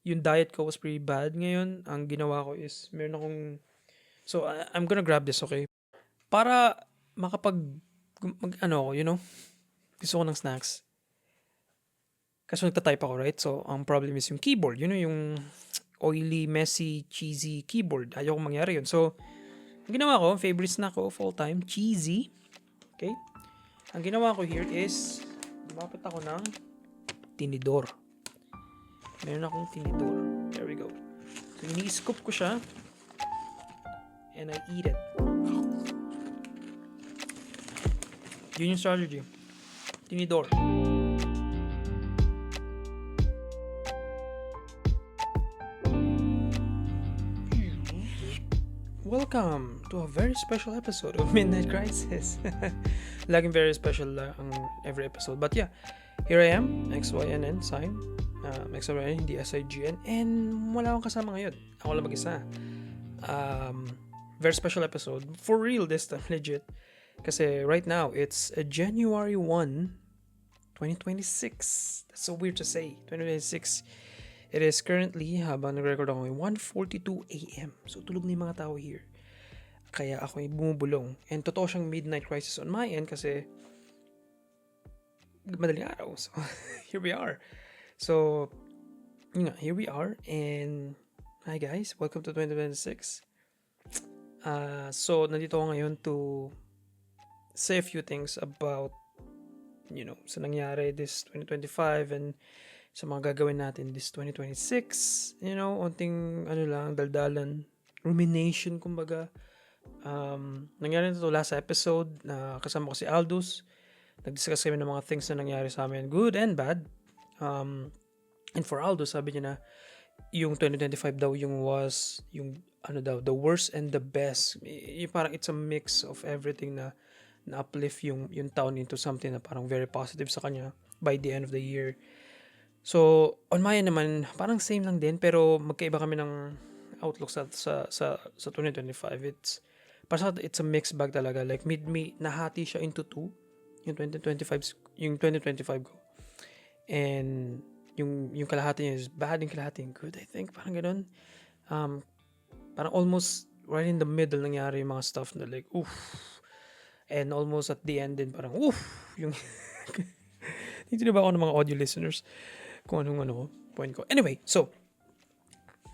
yung diet ko was pretty bad ngayon. Ang ginawa ko is, meron akong, so I'm gonna grab this, okay? Para makapag, ano ako, gusto ko ng snacks. Kasi nagtatype ako, right? So, ang problem is yung keyboard. Yung oily, messy, cheesy keyboard. Ayaw kong mangyari yun. So, ang ginawa ko, favorite snack ko of all time, cheesy. Okay? Ang ginawa ko here is, lumapit ako ng tinidor. Meron akong tinidor. There we go. So, ini-scoop ko siya. And I eat it. Yun yung strategy. Tinidor. Welcome to a very special episode of Midnight Crisis. Laging very special ang every episode. But yeah, here I am, XYNN sign. XYNN, hindi SIGN. And wala akong kasama ngayon. Ako lang mag-isa. Very special episode. For real this time, legit. Kasi right now, it's January 1, 2026. That's so weird to say. 2026. It is currently, habang nag-record ako, 1:42 a.m. So, tulog na yung mga tao here. Kaya ako ay bumubulong. And totoo siyang midnight crisis on my end kasi madaling araw. So, here we are. So, here we are. And, hi guys. Welcome to 2026. So, nandito ako ngayon to say a few things about, sa nangyari this 2025 and sa mga gagawin natin this 2026, onting daldalan, rumination, kumbaga. Nangyari na ito last episode na kasama ko si Aldous. Nag-discuss kami ng mga things na nangyari sa amin, good and bad. And for Aldous, sabi niya na yung 2025 daw the worst and the best. Yung parang it's a mix of everything na uplift yung taon into something na parang very positive sa kanya by the end of the year. So, on my end naman, parang same lang din, pero magkaiba kami ng outlook sa 2025. It's a mixed bag talaga. Like, nahati siya into two, yung 2025 ko. And, yung kalahati niya is bad, yung kalahati yung good, I think. Parang ganun. Parang almost right in the middle nangyari yung mga stuff na like, oof. And almost at the end din, parang, oof. Yung, hindi ba ako ng mga audio listeners? Kung anong point ko. Anyway, so,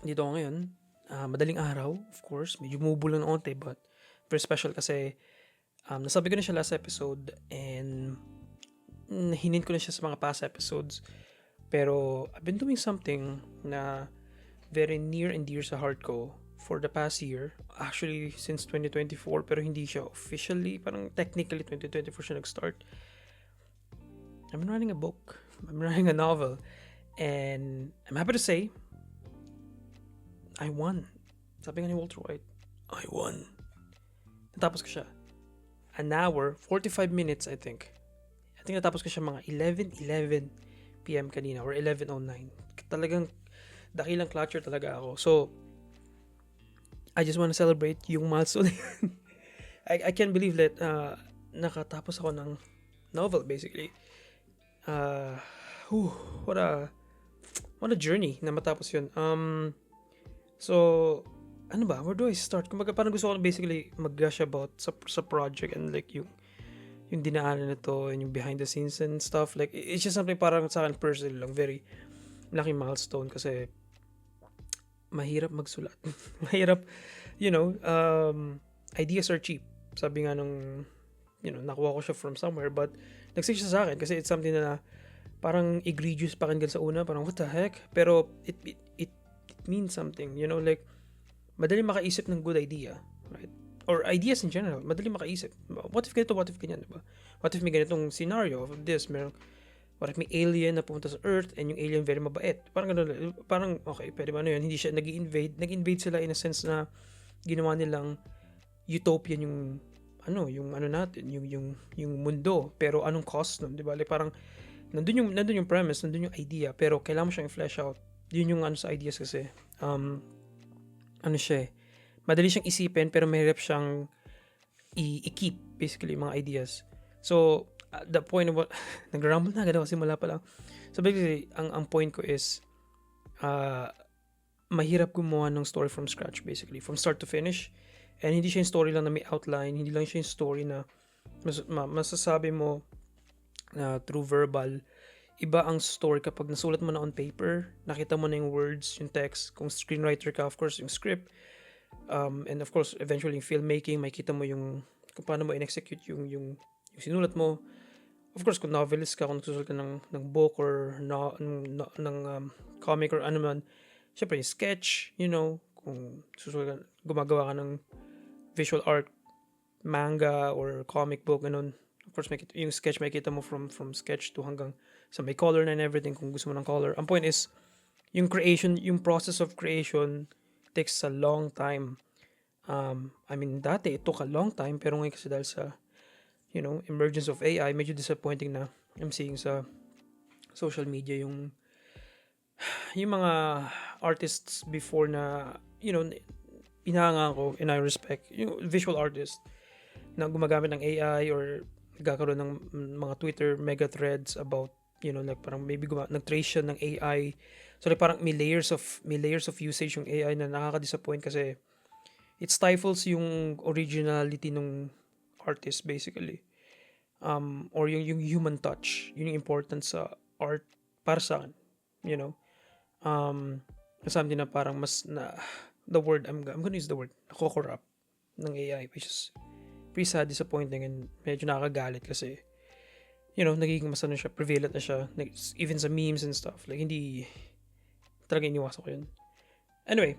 dito ako ngayon. Madaling araw, of course. Medyo bumubulo ng onte, but very special kasi nasabi ko na siya last episode and hinin ko na siya sa mga past episodes. Pero I've been doing something na very near and dear sa heart ko for the past year. Actually, since 2024, pero hindi siya officially, parang technically 2024 siya nag-start. I've been writing a book. I'm writing a novel. And I'm happy to say, I won. Sabi nga ni Walter White, I won. Natapos ko siya. An hour, 45 minutes, I think. I think natapos ko siya mga 11 p.m. kanina or 11:09. Talagang dakilang clutcher talaga ako. So, I just want to celebrate yung milestone. I can't believe that nakatapos ako ng novel, basically. What a journey na matapos yun. So, ano ba? Where do I start? Kumbaga parang gusto ko basically mag-gush about sa project and like yung dinaanan nito and yung behind the scenes and stuff. Like, it's just something parang sa akin personally lang. Very laking milestone kasi mahirap magsulat. Mahirap, ideas are cheap. Sabi nga nung, nakuha ko siya from somewhere but nagsig siya sa akin kasi it's something na parang egregious pakinggan sa una, parang what the heck, pero it means something, like madali makaisip ng good idea, right? Or ideas in general, madali makaisip. What if ganito, what if ganyan, diba? What if may ganitong scenario of this, what if may alien na pumunta sa Earth and yung alien very mabait? Parang okay, pwede ba yun? Hindi siya nag-invade sila in a sense na ginawa nilang utopian yung natin, yung mundo, pero anong cost nun, diba? Like parang nandun yung premise, nandun yung idea, pero kailangan mo siyang i-flesh out. Yun yung sa ideas kasi. Madali siyang isipin, pero mahirap siyang i-keep, basically, mga ideas. So, the point of nag-rumble na agad ako, simula pa lang. So, basically, ang point ko is, mahirap gumawa ng story from scratch basically, from start to finish. And hindi siya yung story lang na may outline, hindi lang siya yung story na masasabi mo na through verbal. Iba ang story kapag nasulat mo na on paper, nakita mo na yung words, yung text. Kung screenwriter ka, of course, yung script. And of course, eventually, yung filmmaking, makita mo yung kung paano mo in-execute yung sinulat mo. Of course, kung novelist ka, kung nagsusulat ka ng book or ng comic or ano man, syempre yung sketch, kung susulat ka, gumagawa ka ng visual art, manga or comic book, ganun. Of course, yung sketch makikita mo from sketch to hanggang sa may color na and everything kung gusto mo ng color. Ang point is, yung process of creation takes a long time. Dati it took a long time, pero ngayon kasi dahil sa emergence of AI, medyo disappointing na I'm seeing sa social media yung mga artists before na, inahanga ko and I respect, yung visual artist na gumagamit ng AI or nagkakaroon ng mga Twitter mega threads about, like parang maybe nag-trace siya ng AI. So like parang may layers of usage yung AI na nakaka-disappoint kasi it stifles yung originality ng artist basically. Or yung human touch, yung importance sa art para sa akin, something na parang mas na the word I'm gonna use the word nako-corrupt ng AI, which is pretty sad, disappointing, and medyo nakakagalit kasi nagiging mas siya, prevalent na siya, even sa memes and stuff, like hindi talaga iniwasan ko yun. Anyway,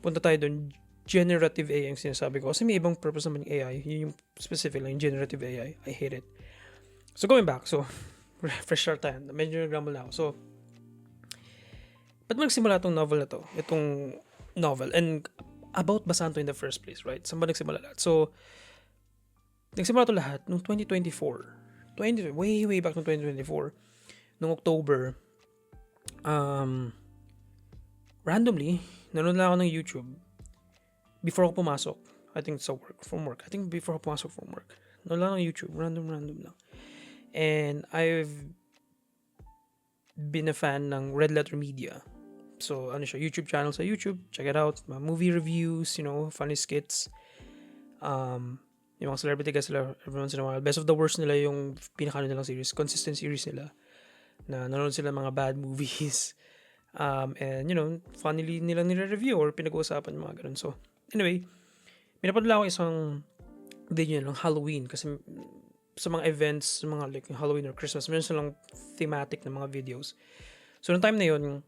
punta tayo dun. Generative AI yung sinasabi ko kasi may ibang purpose naman yung AI, yun yung specific lang, yung generative AI. I hate it. So going back, so fresh start tayo, medyo nag-rumble na ako. So ba't mo nagsimula itong novel na to, itong novel, and about basahan to in the first place, right? Saan ba nagsimula lahat? So nagsimula to lahat noong 2024, way back noong 2024, noong October. Randomly nanonood lang ako ng YouTube before ako pumasok. I think sa work. I think before ako pumasok from work, nanonood lang ng YouTube, random lang. And I've been a fan ng Red Letter Media. So ano siya, YouTube channel sa YouTube, check it out. Mga movie reviews, funny skits. Yung mga celebrity guys sila every once in a while. Best of the worst nila yung pinaka nilang series, consistent series nila. Na nanonood sila mga bad movies. And funnily nilang nire-review or pinag-uusapan yung mga ganun. So anyway, pinapanood lang ako isang video ng Halloween kasi sa mga events, mga like Halloween or Christmas, meron silang thematic na mga videos. So noong time na yun,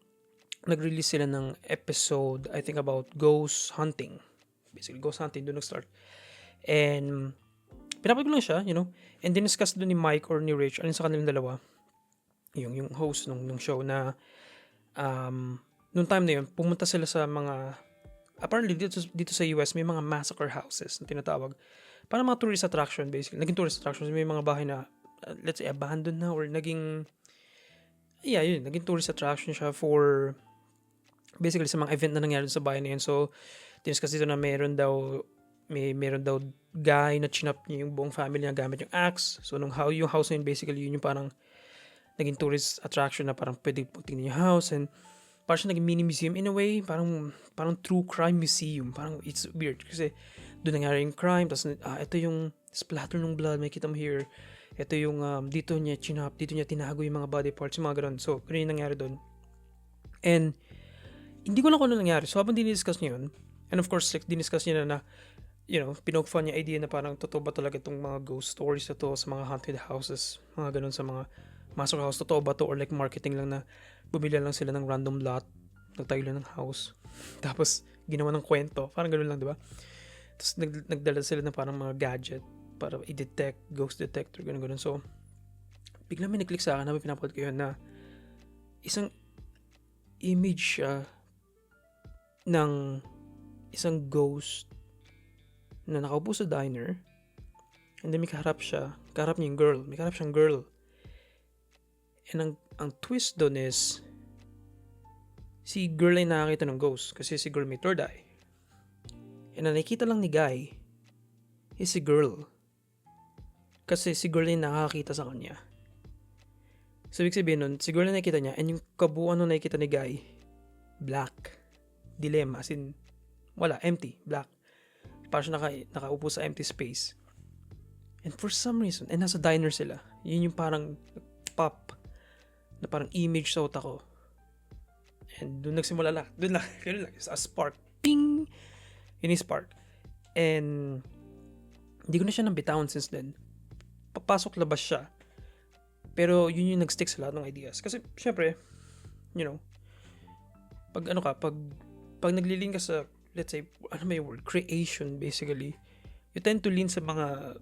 nag-release sila ng episode, I think about ghost hunting. Basically, ghost hunting, doon nag-start. And pinapanood ko lang siya, and diniscuss doon ni Mike or ni Rich, alin sa kanilang dalawa, yung host nung show na noong time na yun, pumunta sila sa mga, apparently dito sa US, may mga massacre houses na tinatawag. Parang mga tourist attraction, basically. Naging tourist attraction. May mga bahay na, let's say, abandoned na or naging tourist attraction siya for, basically, sa mga event na nangyari sa bahay na yun. So, diniscuss dito na meron daw guy na chinap niya yung buong family niya gamit yung axe. So, yung house na yun, basically, yun yung parang naging tourist attraction na parang pwede tingnan yung house, and parang siya naging mini museum in a way, parang true crime museum. Parang it's weird kasi doon nangyari yung crime, tapos ito yung splatter ng blood, may kita mo here. Ito yung dito niya chinap, dito niya tinago yung mga body parts, yung mga ganun. So, ganun yung nangyari doon. And hindi ko lang kung ano nangyari. So, habang diniscuss niya yun, and of course, like, diniscuss niya na pinoke fun niya idea na parang totoo ba talaga itong mga ghost stories na to sa mga haunted houses, mga ganun sa mga master house, totoo ba to or like marketing lang na bumili lang sila ng random lot, nagtayo lang ng house, tapos ginawa ng kwento, parang ganoon lang, di ba? Tapos nagdala sila ng parang mga gadget para i-detect, ghost detector, gano'n. So biglang may nag-click sa akin habang pinapanood ko yun na isang image siya ng isang ghost na nakaupo sa diner, and then may kaharap niya yung girl, may kaharap siyang girl. And ang twist doon is si girl ay nakakita ng ghost kasi si girl may third eye. And ang nakikita lang ni guy is si girl kasi si girl ay nakakita sa kanya. So ibig sabihin nun, si girl ay nakikita niya, and yung kabuuan nung nakikita ni guy, black dilemma, as in, wala, empty, black. Parang siya nakaupo sa empty space. And for some reason, and nasa diner sila, yun yung parang pop na parang image sa utak ko. And doon nagsimula lang. Doon lang. Yun lang. A spark. Ping! Yun yung spark. And hindi ko na siya nabitawan since then. Papasok labas siya. Pero yun yung nag-stick sa lahat ng ideas. Kasi, syempre, you know, pag naglilin ka sa, let's say, ano may word? Creation, basically. You tend to lean sa mga,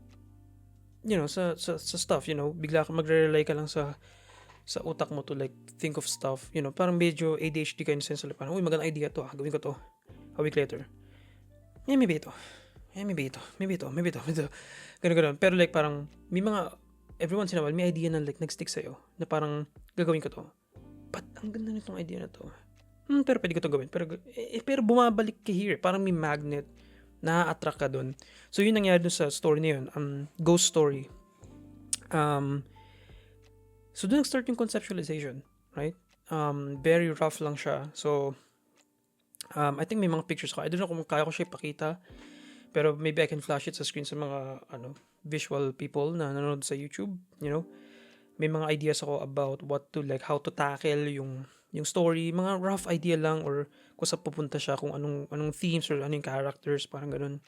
you know, sa stuff, you know. Bigla ka magre-rely ka lang sa utak mo to like think of stuff, you know, parang medyo ADHD ka in the sense like, parang, uy, magandang idea to, gawin ko to a week later. Maybe ito. Ganun. Pero like parang, may mga, every once in a while, may idea na like nag-stick sa'yo, na parang, gagawin ko to. But, ang ganda nitong idea na to. Pero pwede ko to gawin. Pero bumabalik ka here. Parang may magnet, na-attract ka dun. So, yun nangyari dun sa story na yun. Ghost story. So, doon nag-start yung conceptualization, right? Very rough lang siya. So, I think may mga pictures ko. I don't know kung kaya ko siya ipakita. Pero maybe I can flash it sa screen sa mga visual people na nanonood sa YouTube, you know. May mga ideas ako about how to tackle yung story, mga rough idea lang or kung saan pupunta siya, kung anong themes or anong characters, parang ganun.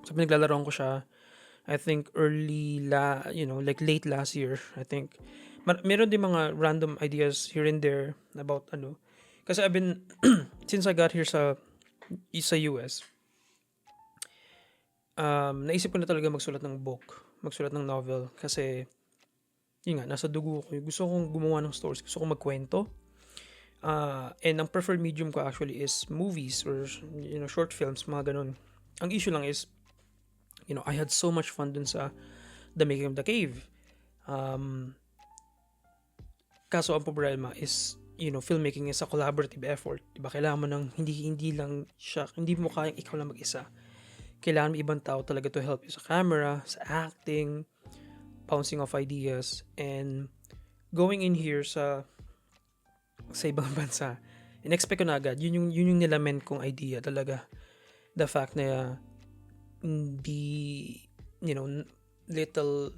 So, pinaglalaroan ko siya, I think late last year, I think. Meron din mga random ideas here and there about kasi I've been since I got here sa US, naisip ko na talaga magsulat ng novel kasi yun nga, nasa dugo ko. Gusto kong gumawa ng stories, gusto kong magkwento. And ang preferred medium ko actually is movies or short films, mga ganun. Ang issue lang is I had so much fun dun sa The Making of the Cave. Kaso ang problema is filmmaking is a collaborative effort. Diba? Kailangan mo ng hindi mo kayang ikaw lang mag-isa. Kailangan may ibang tao talaga to help you sa camera, sa acting, bouncing off ideas, and going in here sa ibang bansa. In-expect ko na agad. Yun yung nilament kong idea talaga. The fact na little,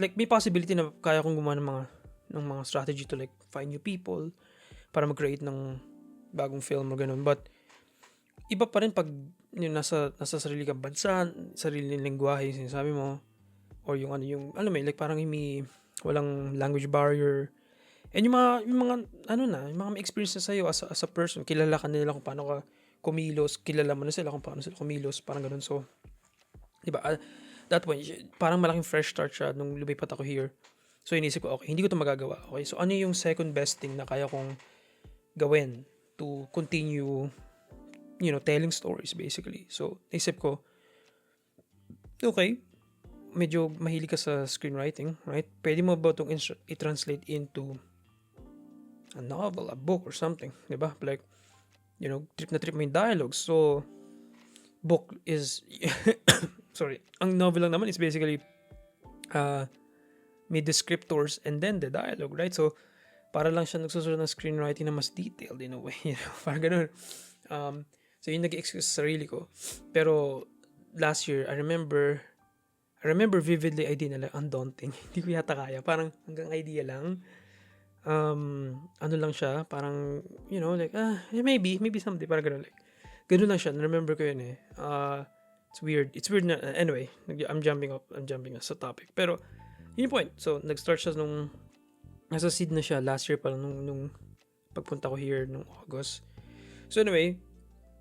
like may possibility na kaya kong gumawa ng mga strategy to like find new people para mag-create ng bagong film o ganun. But iba pa rin pag nasa sarili kang bansa, sarili ng lengguwahe sinasabi mo, or yung like parang walang language barrier. And yung mga may experience na sa'yo as a person, kilala ka nila kung paano ka kumilos, kilala mo na sila kung paano sila kumilos, parang ganun. So, diba, that point, parang malaking fresh start siya nung lumipat ako here. So, inisip ko, okay, hindi ko to magagawa. Okay, so ano yung second best thing na kaya kong gawin to continue, telling stories, basically. So, naisip ko, okay, medyo mahilig ka sa screenwriting, right? Pwede mo ba itong i-translate into a novel, a book, or something, diba? Like, trip na trip mo yung dialogue. So, book is, sorry, ang novel lang naman is basically, may descriptors and then the dialogue, right? So, para lang siya nagsusunod ng screenwriting na mas detailed in a way, parang ganun. So, yun nag-excuse sa sarili ko. Pero, last year, I remember vividly idea na like, undaunting. Hindi ko yata kaya. Parang hanggang idea lang. Lang siya. Parang, maybe someday. Parang ganun. Like, ganun lang siya. Remember ko yun eh. It's weird. Na, anyway, I'm jumping sa topic. Pero, yun yung point. So, nag-start siya nasa seed na siya last year pa lang nung pagpunta ko here nung August. So, anyway,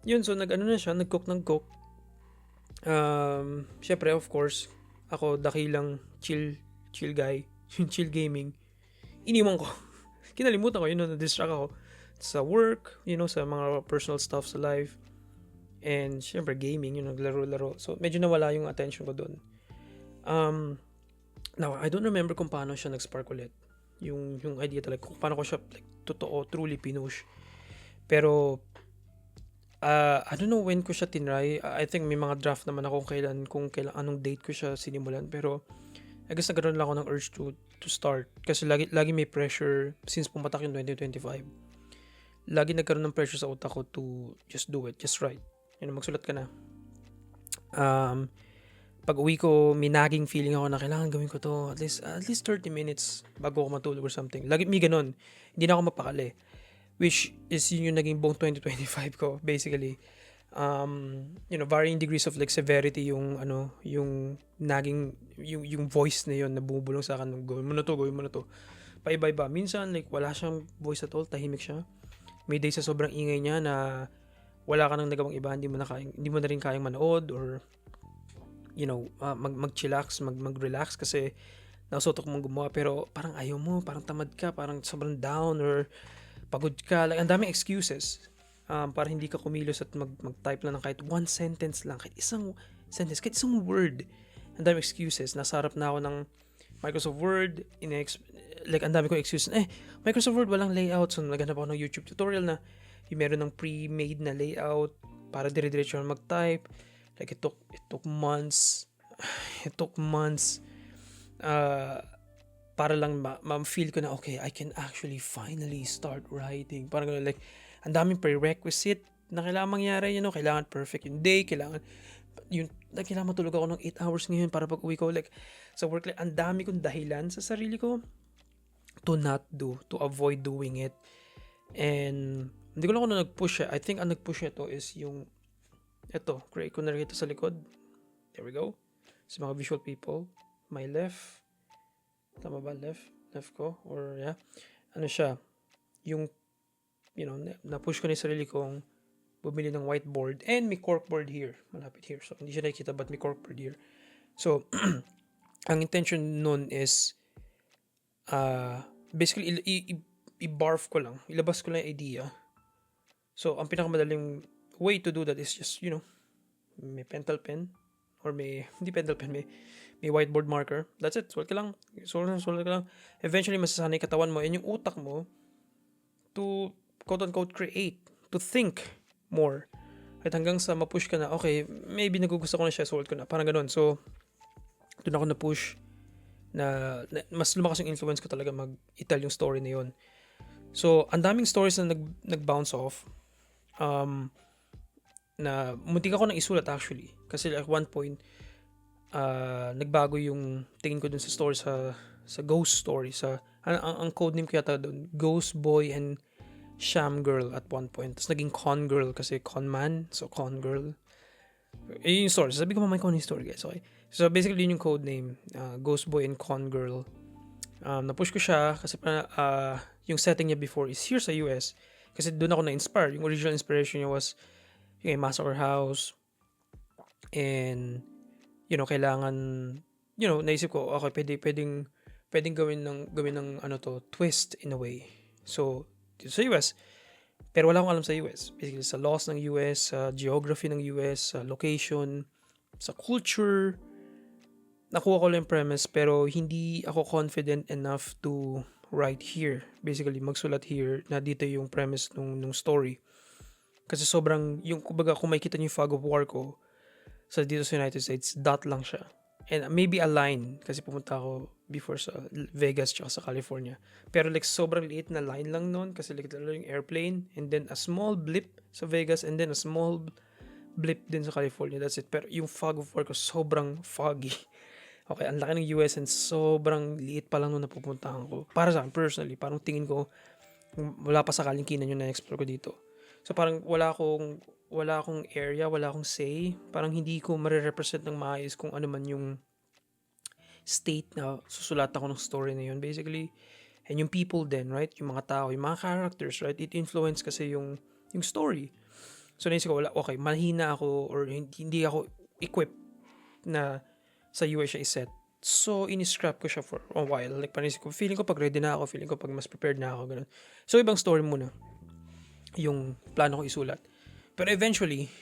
yun. So, nag-cook. Syempre, of course, ako dakilang chill guy, chill gaming. Iniwan ko. Kinalimutan ko, na-distract ako sa work, sa mga personal stuff sa life. And syempre gaming, naglaro-laro. So medyo nawala yung attention ko doon. Now, I don't remember kung paano siya nag-spark ulit. Yung idea talaga, kung paano ko siya like totoo, truly pinush. Pero I don't know when ko siya tinry. I think may mga draft naman ako kung kailan anong date ko siya sinimulan. Pero I guess nagkaroon lang ako ng urge to start. Kasi lagi may pressure since pumatak yung 2025. lagi nagkaroon ng pressure sa utak ko to just do it, just write. Magsulat ka na. Pag uwi ko, may naging feeling ako na kailangan gawin ko to at least 30 minutes bago ako matulog or something. Lagi may ganun. Hindi na ako mapakali. Which is yun yung naging buong 2025 ko, basically. Varying degrees of like severity yung naging yung voice na yun na bumubulong sa akin, gawin mo na to. Paiba-iba. Minsan like wala siyang voice at all, tahimik siya. May days sa sobrang ingay niya na wala ka nang nagawang iba, hindi mo na rin kayang manood or mag-chillax, mag-relax kasi nasutok mong gumawa pero parang ayaw mo, parang tamad ka, parang sobrang down or pagod ka. Like, ang daming excuses para hindi ka kumilos at mag-type lang ng kahit one sentence lang, kahit isang sentence, kahit isang word. Ang daming excuses. Nasa harap na ako ng Microsoft Word, like ang dami kong excuses. Microsoft Word walang layout, so naghanap ako ng YouTube tutorial na yung meron ng pre-made na layout para dire-diretso na mag-type. Like it took months. It took months para lang ma-feel ko na okay, I can actually finally start writing. Parang like ang daming prerequisite na kailangan mangyari, kailangan perfect yung day, kailangan matulog ako ng 8 hours ngayon para pag uwi ko like sa work, like ang dami kong dahilan sa sarili ko to avoid doing it. And hindi ko lang kung nag-push siya. I think ang nag-push ito is yung create ko na rin ito sa likod. There we go. Sa mga visual people. My left. Tama ba? Left ko? Or yeah. Ano siya? Yung, na-push ko na yung sarili kong bumili ng whiteboard. And may corkboard here. Malapit here. So, hindi siya nakikita but may corkboard here. So, ang intention nun is basically, i-barf ko lang. Ilabas ko lang yung idea. So, ang pinakamadaling way to do that is just, may pentel pen or hindi pentel pen, may whiteboard marker. That's it. Sulat ka lang. Sulat ka lang. Eventually, masasanay katawan mo and yung utak mo to, quote-unquote, create, to think more. At hanggang sa ma-push ka na, okay, maybe nagugusto ko na siya, sulat ko na. Parang ganun. So, doon ako na-push na mas lumakas yung influence ko talaga mag-ital yung story na yun. So, ang daming stories na nag-bounce off. Na muntik ako nang isulat actually. Kasi at one point, nagbago yung tingin ko dun sa story sa ghost story. Ang codename ko yata dun, Ghost Boy and Sham Girl at one point. Tapos naging Con Girl kasi Con Man. So, Con Girl. Yung story. Sabi ko mamay ko yung story guys. Okay. So, basically yun yung codename. Ghost Boy and Con Girl. Na-push ko siya kasi yung setting niya before is here sa US. Kasi doon ako na-inspire. Yung original inspiration niya was yung Massacre House. And, kailangan, naisip ko, okay, pwedeng gawin ng twist in a way. So, dito sa US. Pero wala akong alam sa US. Basically, sa laws ng US, sa geography ng US, sa location, sa culture. Nakuha ko lang yung premise pero hindi ako confident enough to write here. Basically, magsulat here na dito yung premise nung story. Kasi sobrang, kumbaga kung makikita niyo yung fog of war ko sa dito sa United States, dot lang siya. And maybe a line kasi pumunta ako before sa Vegas tsaka sa California. Pero like sobrang liit na line lang noon kasi like yung airplane and then a small blip sa Vegas and then a small blip din sa California. That's it. Pero yung fog of war ko sobrang foggy. Okay, ang laki ng US and sobrang liit pa lang nung napupuntahan ko. Para sa akin, personally, parang tingin ko, wala pa sa kalingkinan yung na-explore ko dito. So parang wala akong area, wala akong say. Parang hindi ko marirepresent ng maayos kung ano man yung state na susulatan ko ng story na yun. Basically, and yung people din, right? Yung mga tao, yung mga characters, right? It influence kasi yung story. So naisip ko, okay, mahina ako or hindi ako equipped na sa US siya iset. So, in-scrap ko siya for a while. Like, panisip ko, feeling ko pag ready na ako, feeling ko pag mas prepared na ako, ganun. So, ibang story muna. Yung plano ko isulat. Pero eventually,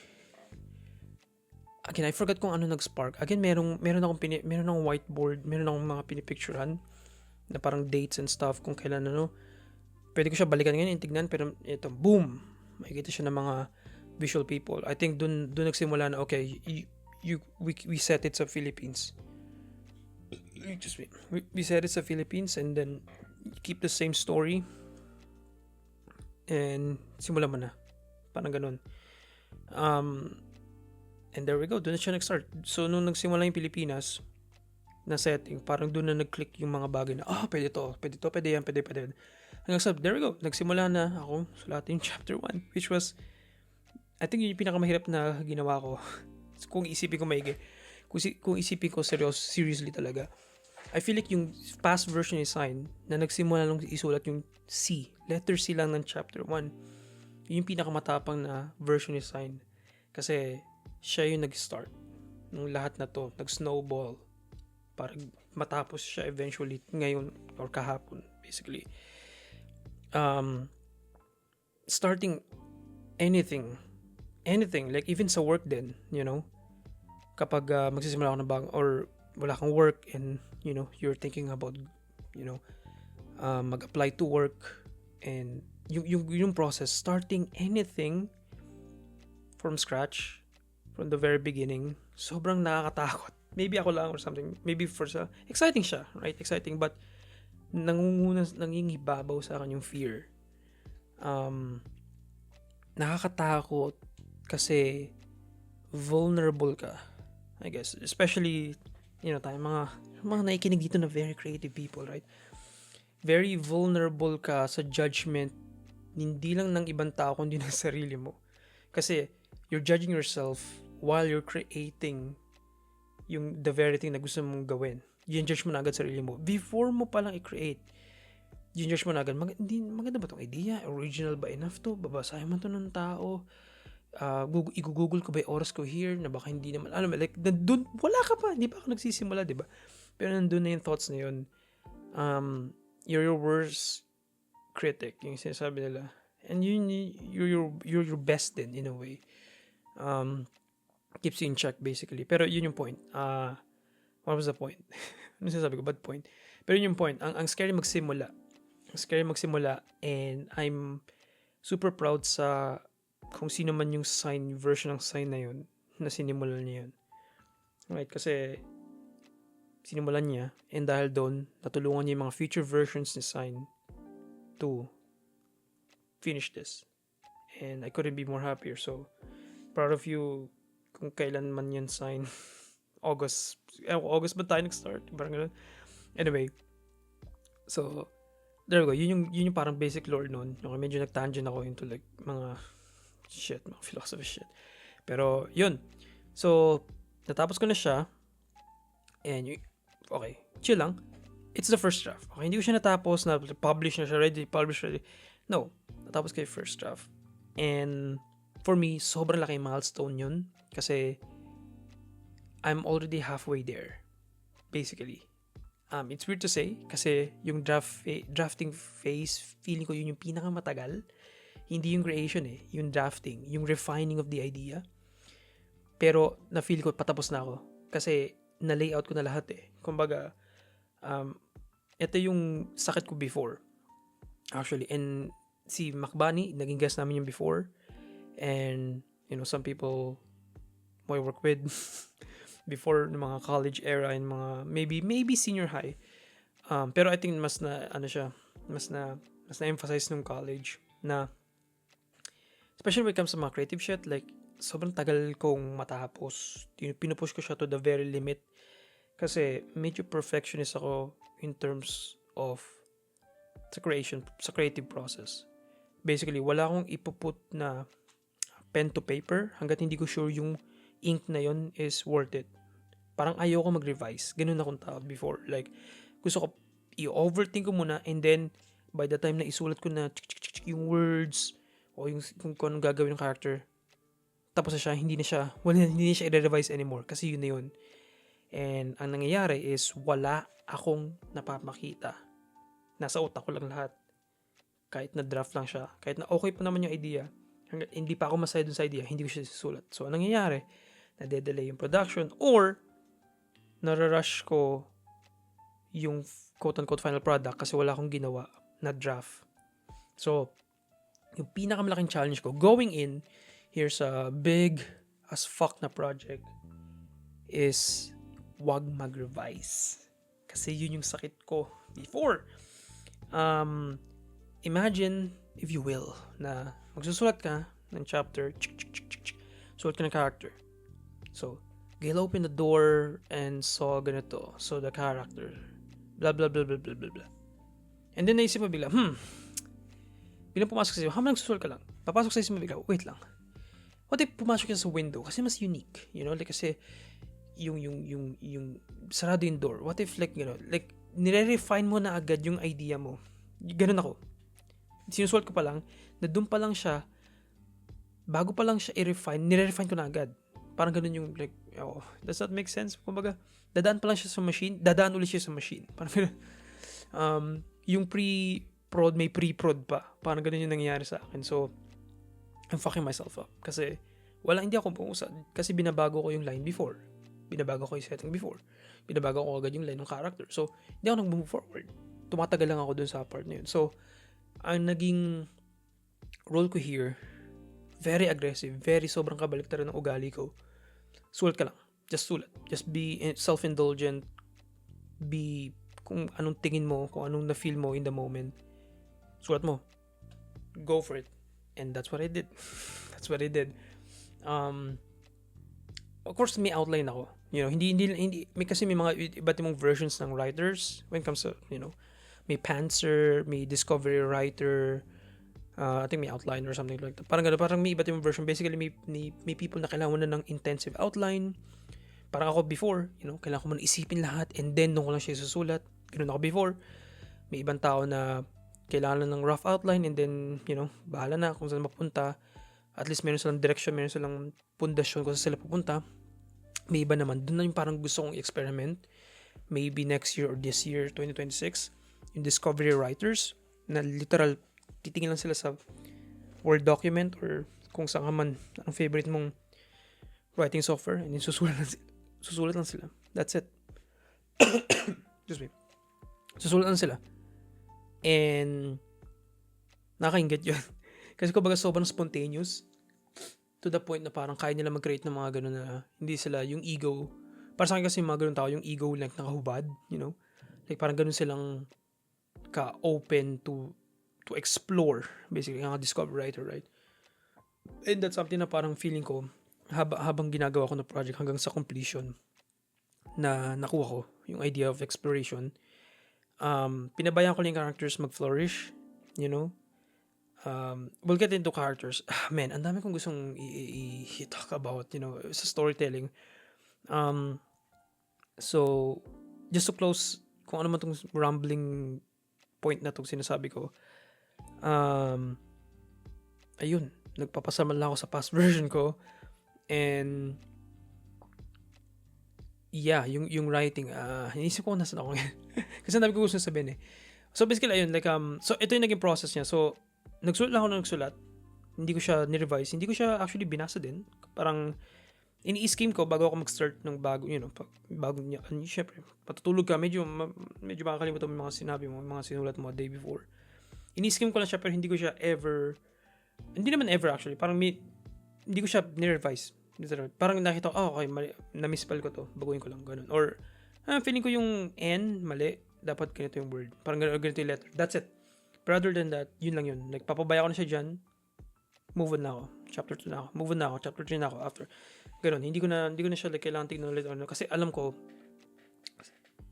again, I forgot kung ano nag-spark. Again, meron akong whiteboard, meron akong mga pinipicturean na parang dates and stuff kung kailan pwede ko siya balikan ngayon, tignan, pero ito, boom! Makikita siya ng mga visual people. I think dun nagsimula na, okay, we set it sa Philippines. We set it sa Philippines and then keep the same story. and simulan mo na. Parang ganun. And there we go, doon na siya nag-start. So, nung nagsimula yung Pilipinas, na setting, parang doon na nag-click yung mga bagay na, pwede to, pwede yan. Hanggang sa, there we go, nagsimula na ako sulatin yung chapter 1, which was, I think yung pinakamahirap na ginawa ko, kung isipin ko maigi, kung isipin ko seriously talaga. I feel like yung past version ni Sign, na nagsimula lang isulat yung C, letter C lang ng chapter 1, yung pinakamatapang na version ni Sign. Kasi, siya yung nag-start. Nung lahat na to, nag-snowball. Para matapos siya eventually ngayon or kahapon, basically. Starting anything, like even sa work din, kapag magsisimula ako ng bang or wala kang work and, you're thinking about, mag-apply to work and yung process, starting anything from scratch, from the very beginning, sobrang nakakatakot. Maybe ako lang or something. Maybe exciting siya, right? Exciting, but nangingibabaw sa akin yung fear. Nakakatakot kasi vulnerable ka, I guess. Especially, tayo mga nakikinig dito na very creative people, right? Very vulnerable ka sa judgment, hindi lang ng ibang tao, kundi ng sarili mo. Kasi, you're judging yourself while you're creating the very thing na gusto mong gawin. I-judge mo na agad sarili mo. Before mo palang i-create, i-judge mo na agad, maganda ba itong idea? Original ba enough to? Babasahin mo to ng tao? I-google ko ba yung oras ko here? Na baka hindi naman, like, nandun, wala ka pa. Hindi pa ako nagsisimula, diba? Pero nandun na yung thoughts na yun. You're your worst critic, yung sinasabi nila. And you're your best din, in a way. Keeps you in check, basically. Pero yun yung point. What was the point? Ano sinasabi ko? Bad point. Pero yun yung point. Ang scary magsimula. And I'm super proud sa kung sino man yung version ng Sign na yun, na sinimulan niya yun. Right? Kasi sinimulan niya, and dahil doon, natulungan niya yung mga future versions ni Sign to finish this. And I couldn't be more happier. So, proud of you kung kailan man yan Sign. August ba tayo nag-start? Parang gano'n. Anyway, so, there we go. Yun yung parang basic lore nun. Okay, medyo nag-tangent ako into like mga philosophy shit. Pero, yun. So, natapos ko na siya. And, okay, chill lang. It's the first draft. Okay, hindi ko siya natapos na publish na siya, publish ready. No, natapos ko yung first draft. And, for me, sobrang laking milestone yun. Kasi, I'm already halfway there. Basically. It's weird to say, kasi yung drafting phase, feeling ko yun yung pinakamatagal. Hindi yung creation yung drafting, yung refining of the idea. Pero, na-feel ko, patapos na ako. Kasi, na-layout ko na lahat Kumbaga, ito yung sakit ko before. Actually, and si Macbani, naging guest namin yung before. And, some people I work with before ng mga college era and mga maybe senior high. Pero I think mas na emphasize nung college na especially when it comes to mga creative shit, like sobrang tagal kong matapos. Pinupush ko siya to the very limit kasi medyo perfectionist ako in terms of sa creative process. Basically, wala akong ipuput na pen to paper hanggat hindi ko sure yung ink na yon is worth it. Parang ayoko mag-revise. Ganun akong tao before. Like, gusto ko i-overthink ko muna and then by the time na isulat ko na yung words o yung kung anong gagawin ng character, tapos na siya, hindi na siya i-revise anymore kasi yun na yun. And ang nangyayari is wala akong napapakita. Nasa utak ko lang lahat. Kahit na draft lang siya, kahit na okay pa naman yung idea, hindi pa ako masaya dun sa idea, hindi ko siya susulat. So, ang nangyayari, nade-delay yung production or nararush ko yung quote-unquote final product kasi wala akong ginawa na draft. So, yung pinakamalaking challenge ko going in here's a big as fuck na project is wag mag-revise. Kasi yun yung sakit ko before. Imagine if you will, na magsusulat ka ng chapter, sulat ka ng character. So, Gale opened the door and saw ganito. So, the character, blah, blah, blah, blah, blah, blah, blah. And then, naisip mo bigla, bilang pumasok sa isip, habang nagsusulat ka lang, papasok sa isip mo bigla, wait lang. What if pumasok ka sa window? Kasi mas unique, you know? Like, kasi, yung sarado yung door. What if, like, you know, like, nire-refine mo na agad yung idea mo. Ganun ako. Sinusulat ko pa lang, na doon pa lang siya, bago pa lang siya i-refine, nire-refine ko na agad. Parang ganun yung, like, does that make sense? Kumbaga, dadaan pa lang siya sa machine, dadaan ulit siya sa machine. Parang yung pre-prod, may pre-prod pa. Parang ganun yung nangyayari sa akin. So, I'm fucking myself up. Kasi, hindi ako pumusad. Kasi binabago ko yung line before. Binabago ko yung setting before. Binabago ko agad yung line ng character. So, hindi ako nag-move forward. Tumatagal lang ako dun sa part na yun. So, ang naging role ko here, very aggressive, very sobrang kabaliktaran ng ugali ko. Sulat ka lang. Just sulat. Just be self-indulgent. Be kung anong tingin mo, kung anong na-feel mo in the moment. Sulat mo. Go for it. And that's what I did. That's what I did. Of course, may outline ako. You know, hindi kasi may mga iba't ibang versions ng writers when it comes to, you know, may pantser, may discovery writer, I think may outline or something like that. Parang may iba't ibang version. Basically, may people na kailangan na ng intensive outline. Parang ako before, you know, kailangan ko muna isipin lahat and then doon ko lang siya susulat. Ganun ako before. May ibang tao na kailangan lang ng rough outline and then, you know, bahala na kung saan mapunta. At least meron silang direction, meron silang pundasyon kung saan sila pupunta. May iba naman, doon na yung parang gusto kong experiment. Maybe next year or this year, 2026, yung discovery writers na literal, titingin lang sila sa Word document or kung saan ka man, anong favorite mong writing software, and then susulat lang sila. That's it. Excuse me. Susulat lang sila. And nakakaingit yun. Kasi kumbaga sobrang spontaneous to the point na parang kaya nila mag-create ng mga gano'n na hindi sila yung ego. Para sa akin kasi mga gano'n tao, yung ego like nakahubad, you know? Like parang gano'n silang ka-open to explore. Basically, ang discover writer, right? And that's something na parang feeling ko habang ginagawa ko na project hanggang sa completion na nakuha ko yung idea of exploration. Pinabayaan ko lang yung characters mag-flourish, you know? We'll get into characters. Man, ang dami kong gustong i-talk about, you know, sa storytelling. So, just to close, kung ano man tong rambling point na tong sinasabi ko, ayun, nagpapasama lang ako sa past version ko. And, yeah, yung writing, inisip ko nasan ako ngayon. Kasi ang dami ko gusto sabihin eh. So, basically, ayun, like, so, ito yung naging process niya. So, nagsulat lang ako ng nagsulat. Hindi ko siya ni-revise. Hindi ko siya actually binasa din. Parang, ini-scheme ko bago ako mag-start ng bago, you know, bago niya. Syempre, patutulog ka, medyo makakalimutan mo yung mga sinabi mo, mga sinulat mo day before. Ini-scheme ko lang siya, pero hindi ko siya ever, hindi naman ever actually, parang hindi ko siya ni-revise. Parang nakita ko, okay, na-misspell ko to, baguhin ko lang, ganun. Or, feeling ko yung N, mali, dapat ganito yung word. Parang ganito yung letter. That's it. But other than that, yun lang yun. Like, papabaya ko na siya dyan. Move on na ako. Chapter 2 na ako. Move on na ako. Chapter 3 na ako. After. Ganun. Hindi ko na siya like, kailangan tignan ulit. Kasi alam ko,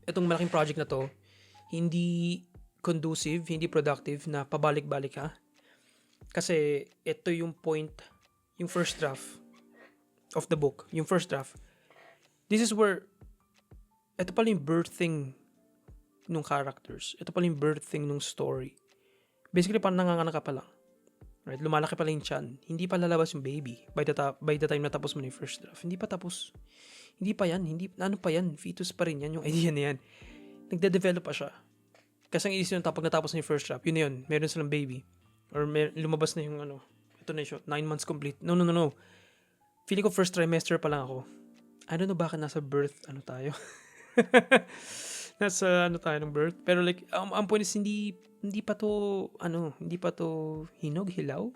itong malaking project na to, hindi conducive, hindi productive na pabalik-balik ka. Kasi ito yung point, yung first draft of the book. Yung first draft. This is where, ito pala yung birthing nung characters. Ito pala yung birthing nung story. Basically, parang nanganganak ka pa lang. Right? Lumalaki pala yung tiyan. Hindi pa lalabas yung baby by the time na tapos mo na yung first draft. Hindi pa tapos. Hindi pa yan. Ano pa yan? Fetus pa rin yan. Yung idea na yan. Nagde-develop pa siya. Kasi ang isip nyo, pag natapos na yung first draft, yun na yun. Meron silang baby. Or lumabas na yung ito na yung 9 months complete. No. Feeling ko first trimester pa lang ako. I don't know bakit nasa birth, tayo. Nasa tayo ng birth. Pero like, ang point is hindi pa to hinog, hilaw.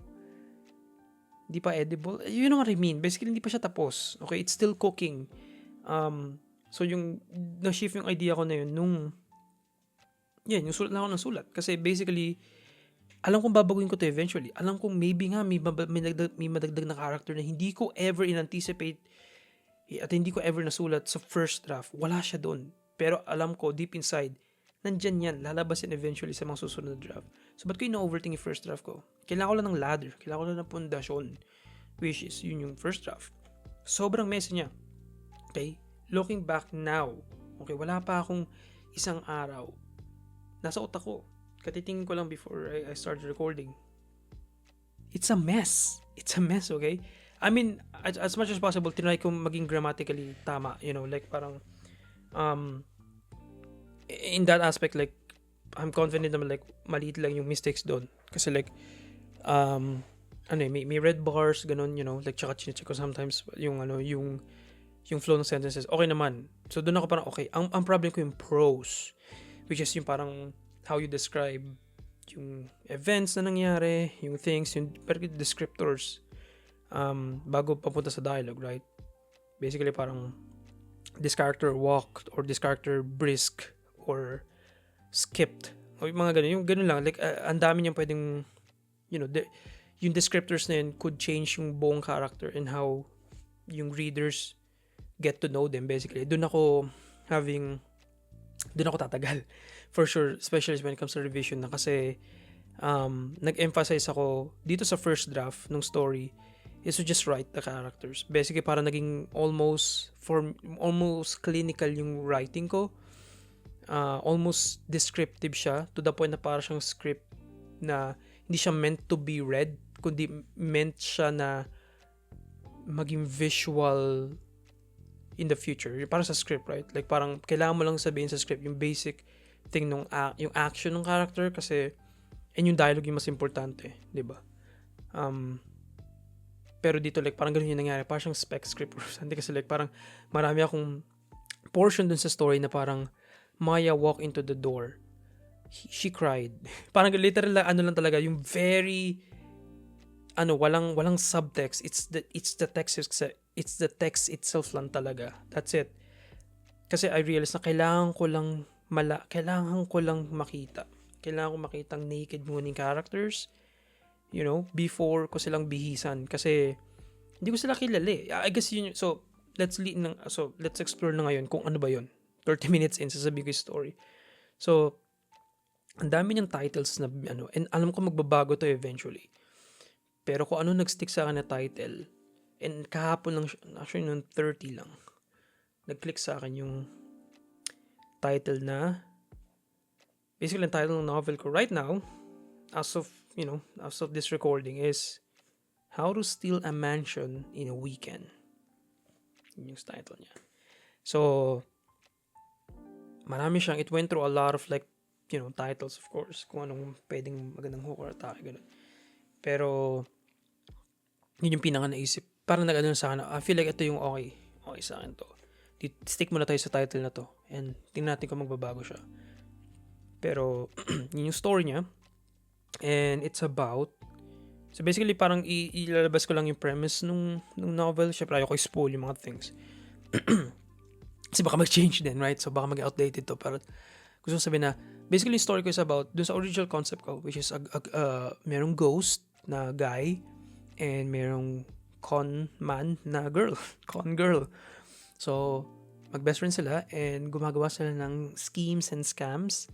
Hindi pa edible. You know what I mean? Basically, hindi pa siya tapos. Okay? It's still cooking. So yung, na-shift yung idea ko na yun yung sulat lang ako ng sulat. Kasi basically, alam kong babaguhin ko to eventually. Alam kong maybe nga may madagdag na character na hindi ko ever in-anticipate at hindi ko ever nasulat sa first draft. Wala siya doon. Pero alam ko, deep inside, nandyan yan. Lalabas yan eventually sa mga susunod na draft. So, ba't ko ina-overthink yung first draft ko? Kailangan ko lang ng ladder. Kailangan ko lang ng pundasyon. Which is, yun yung first draft. Sobrang messy niya. Okay? Looking back now, okay, wala pa akong isang araw. Nasa utak ko. Katitingin ko lang before I started recording. It's a mess. It's a mess, okay? I mean, as much as possible, tinry ko maging grammatically tama. You know, like parang, in that aspect, like, I'm confident naman, like, maliit lang yung mistakes doon. Kasi like, may red bars, ganun, you know, like, tsaka chinecheck ko sometimes yung flow ng sentences. Okay naman. So, doon ako parang, okay. Ang problem ko yung prose, which is yung parang, how you describe yung events na nangyari, yung things, yung descriptors, bago papunta sa dialogue, right? Basically, parang, this character walked, or this character brisk, or skipped, o yung mga ganun. Yung ganun lang, like, ang dami niyang pwedeng, you know, yung descriptors na yun could change yung buong character and how yung readers get to know them, basically. Doon ako tatagal. For sure, especially when it comes to revision na kasi nag-emphasize ako dito sa first draft ng story is to just write the characters. Basically, para naging almost clinical yung writing ko. Almost descriptive siya to the point na para siyang script na hindi siya meant to be read, kundi meant siya na maging visual in the future. Para sa script, right? Like parang kailangan mo lang sabihin sa script yung basic thing nung yung action ng character kasi and yung dialogue yung mas importante, 'di ba? Pero dito like parang ganoon yung nangyari, parang siyang spec script or something kasi like parang marami akong portion dun sa story na parang Maya walked into the door. She cried. Parang literal lang talaga yung very walang subtext. It's the text itself lang talaga. That's it. Kasi I realized na kailangan ko lang makita. Kailangan ko makitang naked muna yung characters, you know, before ko silang bihisan. Kasi hindi ko sila kilala eh. I guess yun. So, let's explore na ngayon kung ano ba yun. 30 minutes in, sasabihin ko yung story. So, ang dami niyang titles na and alam ko magbabago to eventually. Pero kung ano nag-stick sa akin na title, and kahapon lang, actually noong 30 lang, nag-click sa akin yung title na, basically ang title ng novel ko right now, as of this recording is How to Steal a Mansion in a Weekend. Yun yung title niya. So, marami siyang, it went through a lot of like, you know, titles of course, kung anong pwedeng magandang hook or atake, gano'n. Pero, yun yung pinaka naisip. Parang nag-ano sa akin, I feel like ito yung okay sa akin to. Stick muna tayo sa title na to and tingnan natin kung magbabago siya. Pero, yun yung story niya. And it's about, so basically parang ilalabas ko lang yung premise nung novel. Syempre ayoko i-spoil yung mga things. Kasi baka mag-change din, right? So baka mag-outdated to. Pero gusto ko sabihin na, basically yung story ko is about, dun sa original concept ko, which is merong ghost na guy and merong con man na girl. Con girl. So, mag-best friend sila and gumagawa sila ng schemes and scams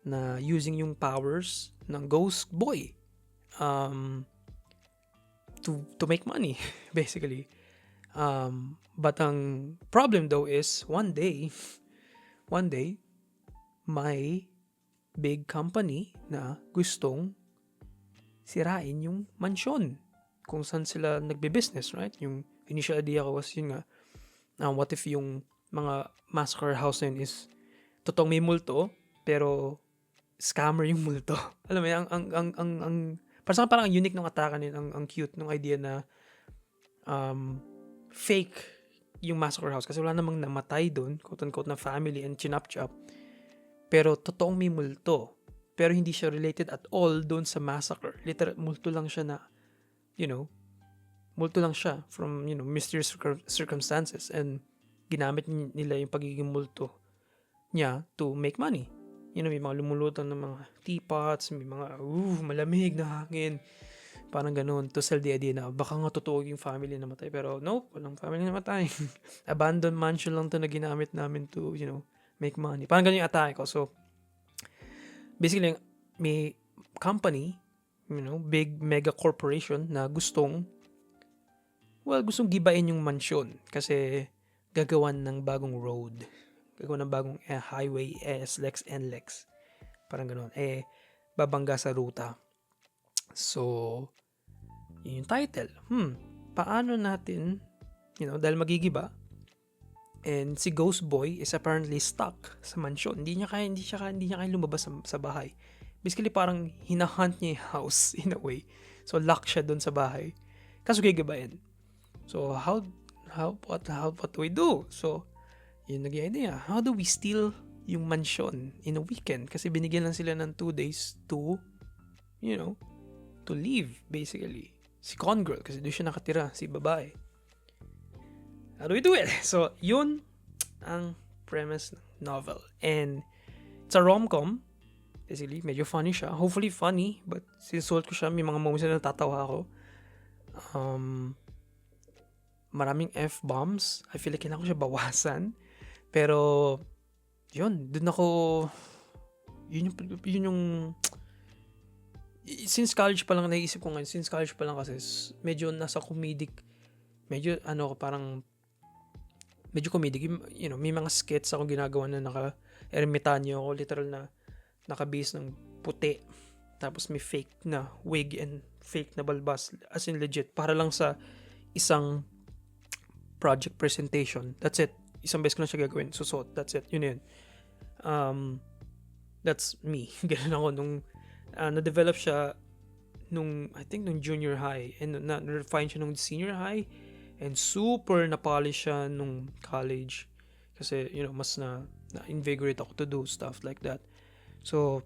na using yung powers ng ghost boy to make money, basically. But ang problem though is one day may big company na gustong sirain yung mansyon kung saan sila nagbe-business, right? Yung initial idea ko was yun nga, what if yung mga massacre house na yun is totoong may multo pero scammer yung multo. Alam mo yan, ang parang ang unique ng atake nila, ang cute ng idea na fake yung massacre house kasi wala namang namatay doon, quote-unquote na family and chinap-chop. Pero totoong may multo. Pero hindi siya related at all doon sa massacre. Literal, multo lang siya na, you know, multo lang siya from, you know, mysterious circumstances and ginamit nila yung pagiging multo niya to make money. may mga lumulutang ng mga teapots, may mga malamig na hangin. Parang ganun, to sell the idea na baka nga totoo yung family namatay. Pero no, walang family namatay. Abandoned mansion lang to na ginamit namin to, make money. Parang ganun yung atake ko. So, basically, may company, big mega corporation na gustong gibain yung mansyon kasi gagawan ng bagong road. Gagawan ng bagong highway, SLEX, NLEX. Parang ganun. Babangga sa ruta. So, yun yung title. Paano natin, dahil magigiba, and si Ghost Boy is apparently stuck sa mansyon. Hindi niya kaya lumabas sa bahay. Basically, parang hinahunt niya yung house in a way. So, lock siya doon sa bahay. Kaso gigibain. So, what do we do? So, yun naging idea. How do we steal yung mansyon in a weekend? Kasi binigyan lang sila ng 2 days to leave, basically. Si con girl, kasi doon siya nakatira, si babae. How do we do it? So, yun ang premise ng novel. And it's a rom-com. Basically, medyo funny siya. Hopefully funny, but sinusulat ko siya. May mga moments na natatawa ako. Maraming F-bombs. I feel like kailangan ko siya bawasan. Pero, yun yung since college pa lang naisip ko ngayon, kasi medyo nasa comedic, medyo parang medyo comedic, may mga skits ako ginagawa na naka-ermitanyo ako, literal na naka-base ng puti, tapos may fake na wig and fake na balbas, as in legit, para lang sa isang project presentation. That's it. Isang beses ko lang siya gagawin, susot, that's it, yun. That's me. Ganun ako nung na-develop siya I think nung junior high, and na-refine siya nung senior high, and super na-polish siya nung college kasi mas na-invigorate ako to do stuff like that. So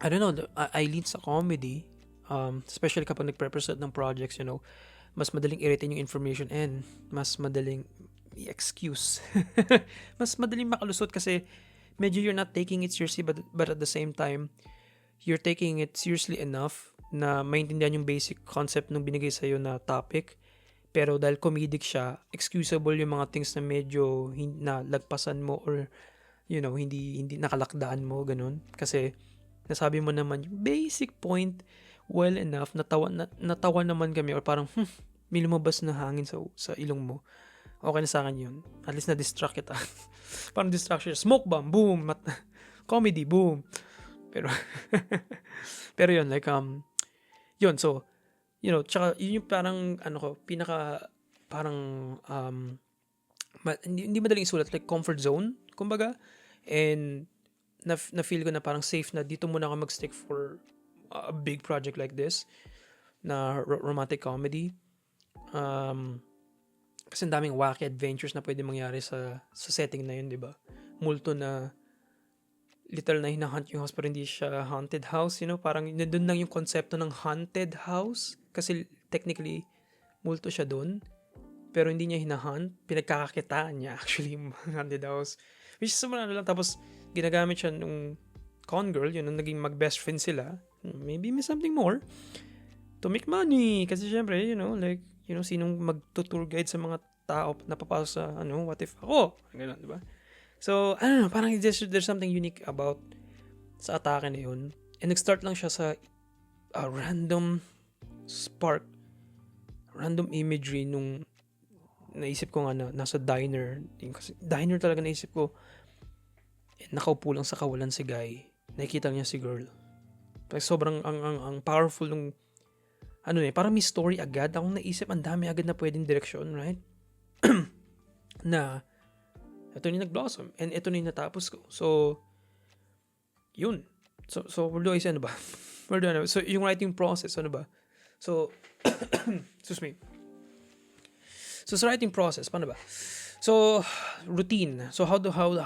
I don't know, I lean sa comedy, especially kapag nagpe-present ng projects, mas madaling i-retain yung information and mas madaling i-excuse. Mas madaling makalusot kasi medyo you're not taking it seriously, but at the same time you're taking it seriously enough na maintindihan yung basic concept ng binigay sa'yo na topic. Pero dahil comedic siya, excusable yung mga things na medyo na lagpasan mo or hindi nakalakdaan mo, ganun. Kasi nasabi mo naman yung basic point well enough, natawa naman kami, or parang may lumabas na hangin sa ilong mo. Okay na sa akin yun. At least na-distract kita. Parang distraction. Smoke bomb, boom. Comedy, boom. Pero yun, like, yun, so, tsaka, yun yung parang, parang, hindi madaling isulat, like, comfort zone, kumbaga, and, na-feel ko na parang safe na dito muna ako mag-stick for a big project like this, na romantic comedy, kasi ang daming wacky adventures na pwede mangyari sa setting na yun, di ba? Multo na literal na hinahunt yung house pero hindi siya haunted house, parang doon lang yung konsepto ng haunted house kasi technically multo siya doon pero hindi niya hinahunt, pinagkakakitaan niya actually yung haunted house, which is lang. Tapos ginagamit siya nung con girl, nung naging mag-best friend sila, maybe may something more to make money kasi syempre, sinong mag-tour guide sa mga tao na papasok sa what if ako, gano'n, di ba? So, I don't know, parang there's something unique about sa atake na yun. And nag-start lang siya sa random spark, random imagery nung naisip ko nga na nasa diner. Kasi diner talaga naisip ko. And nakaupo lang sa kawalan si guy. Nakikita niya si girl. Like, sobrang ang powerful nung parang may story agad. Akong naisip, ang dami agad na pwedeng direksyon, right? Na ito na nag-blossom and ito na yung natapos ko. So, yun. So where do I say, ba? So, yung writing process, ba? So, excuse me. So, sa writing process, paano ba? So, routine. So, how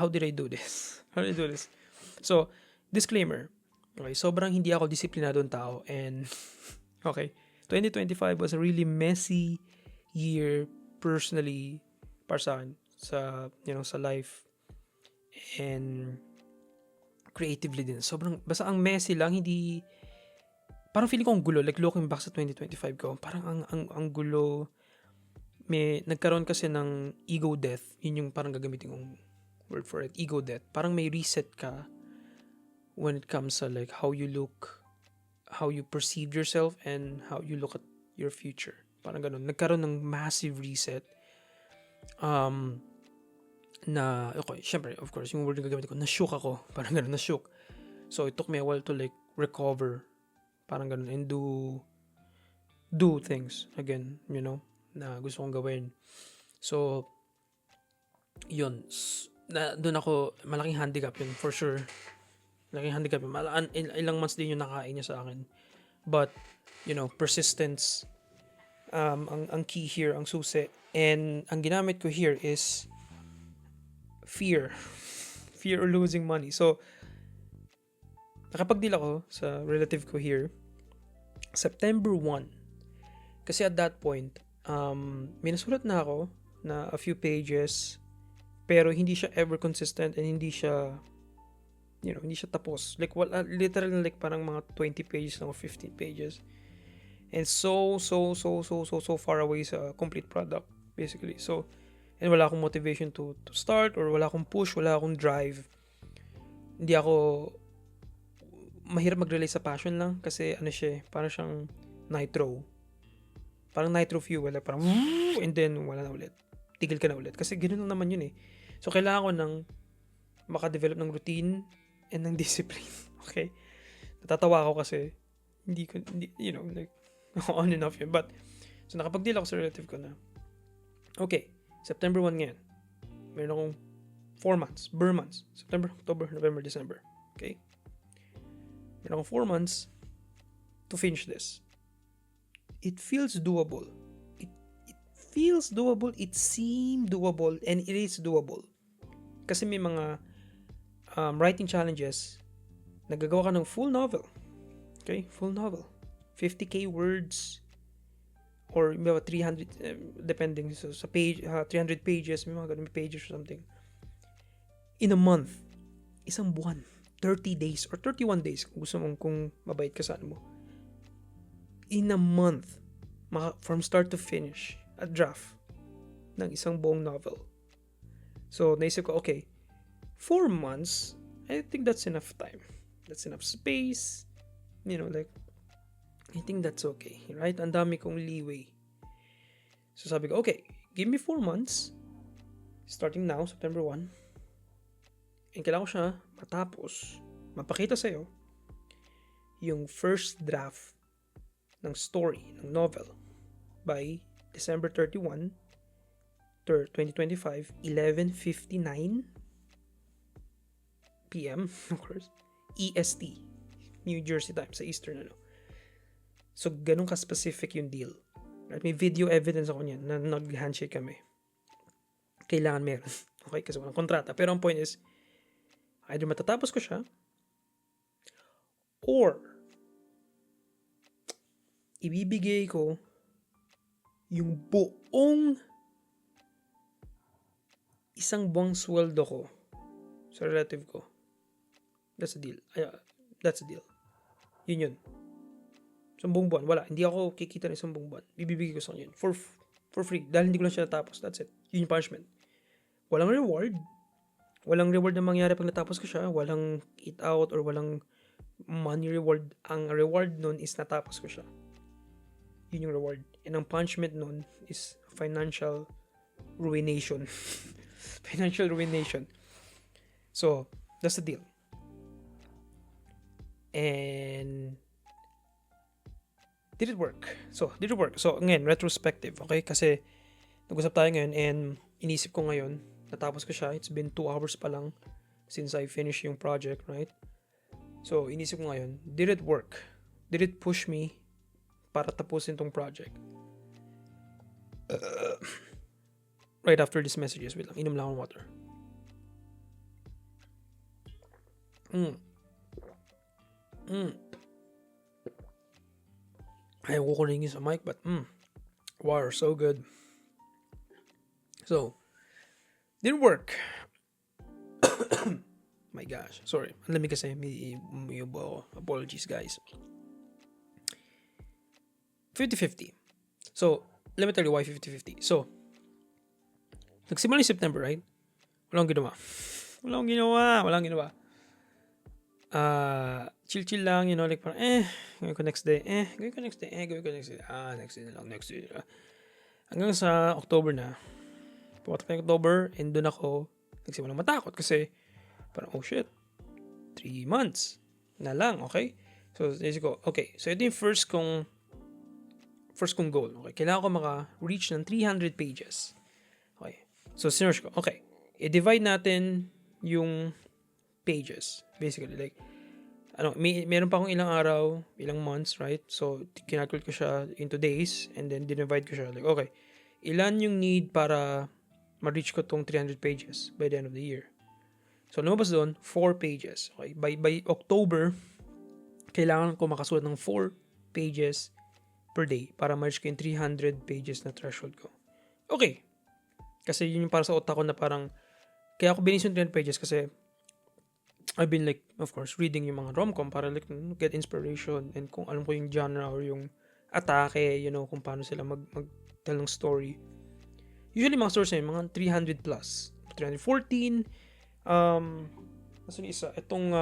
did I do this? How did I do this? So, disclaimer. Okay, sobrang hindi ako disiplinadong tao and okay, 2025 was a really messy year personally para sa akin, sa life and creatively din. Sobrang, basta ang messy lang, hindi, parang feeling ko ang gulo, like looking back sa 2025 ko, parang ang gulo, nagkaroon kasi ng ego death, yun yung parang gagamitin kong word for it, ego death. Parang may reset ka when it comes to like how you look, how you perceive yourself, and how you look at your future. Parang ganun. Nagkaroon ng massive reset. Na, okay, syempre, of course, yung word na gagamitin ko, na-shook ako. Parang ganun, na-shook. So, it took me a while to like recover. Parang ganun. And do things again, na gusto kong gawin. So, yun. Doon ako, malaking handicap yun, for sure. Malaking handicap yun. Ilang months din yung nakain niya sa akin. But, persistence, ang key here, ang susi. And ang ginamit ko here is fear. Fear of losing money. So, nakapag-deal ako sa relative ko here, September 1. Kasi at that point, may nasulat na ako na a few pages, pero hindi siya ever consistent and hindi siya tapos. Like, literally like parang mga 20 pages lang or 15 pages. And so far away sa complete product, basically. So, and wala akong motivation to start, or wala akong push, wala akong drive. Hindi ako, mahirap mag-relate sa passion lang kasi parang siyang nitro. Parang nitro fuel, parang and then wala na ulit. Tigil ka na ulit. Kasi ganoon lang naman yun eh. So, kailangan ko ng makadevelop ng routine and ng discipline. Okay? Natatawa ako kasi hindi, like, on and off yun. But, so nakapag-deal ako sa relative ko na, okay, September 1 ngayon. Meron akong 4 months, Burr months. September, October, November, December. Okay? Meron akong 4 months to finish this. It feels doable. It feels doable. It seemed doable. And it is doable. Kasi may mga writing challenges. Nagagawa ka ng full novel. Okay? Full novel. 50k words. Or may 300, depending sa page, 300 pages, may mga ganun pages or something. In a month. Isang buwan. 30 days or 31 days kung gusto mong, kung mabait ka sa mo. In a month, from start to finish, a draft ng isang buong novel. So, naisip ko, okay, 4 months, I think that's enough time. That's enough space. Like, I think that's okay, right? Ang dami kong leeway. So, sabi ko, okay, give me 4 months, starting now, September 1, and kailangan ko siya matapos, mapakita sa'yo, yung first draft ng story, ng novel, by December 31, 2025, 11:59 p.m., of course, EST, New Jersey time, sa Eastern, So, ganun ka-specific yung deal. Right? May video evidence ako niyan na nag-handshake kami. Kailangan meron. Okay? Kasi walang kontrata. Pero ang point is, either matatapos ko siya, or ibibigay ko yung buong isang buwang sweldo ko sa relative ko. That's a deal. That's a deal. Yun. Isang buong buwan. Wala. Hindi ako kikita ng isang buong buwan. Bibibigay ko sa kanya yun. For free. Dahil hindi ko lang siya natapos. That's it. Yun yung punishment. Walang reward. Walang reward na mangyari pag natapos ko siya. Walang eat out or walang money reward. Ang reward nun is natapos ko siya. Yun yung reward. And ang punishment nun is financial ruination. Financial ruination. So, that's the deal. And did it work? So, ngayon, retrospective, okay? Kasi, nag-usap tayo ngayon and inisip ko ngayon, natapos ko siya. It's been 2 hours pa lang since I finished yung project, right? So, inisip ko ngayon, did it work? Did it push me para tapusin tong project? Right after these messages, wait lang, inom lang akong water. Ayaw ko kuningin sa mic, but water, so good. So, didn't work. My gosh. Sorry. Ang lamig kasi. May apologies, guys. 50-50. So, let me tell you why 50-50. So, nagsimula yung September, right? Walang ginawa. Chill-chill lang, like parang, gawin ko next day. Next day na lang, next day na lang. Hanggang sa October na. Pumatak na October, and doon ako nagsimula matakot kasi parang, oh shit, 3 months na lang, okay? So, isip ko, okay, so ito yung first kong goal, okay? Kailangan ko maka-reach ng 300 pages. Okay. So, sinerge ko, okay, i-divide natin yung pages. Basically, like, meron pa akong ilang araw, ilang months, right? So, kinalculate ko siya into days, and then dinivide ko siya. Like, okay, ilan yung need para ma-reach ko tong 300 pages by the end of the year? So, lumabas doon, 4 pages. Okay? By October, kailangan ko makasulat ng 4 pages per day para ma-reach ko yung 300 pages na threshold ko. Okay. Kasi yun yung para sa utak ko na parang, kaya ako binis yung 300 pages kasi I've been like, of course, reading yung mga rom-com para like get inspiration and kung alam ko yung genre or yung atake, kung paano sila mag-tell ng story. Usually mga stories na yun, mga 300 plus. 314. Nasa yung isa? Itong,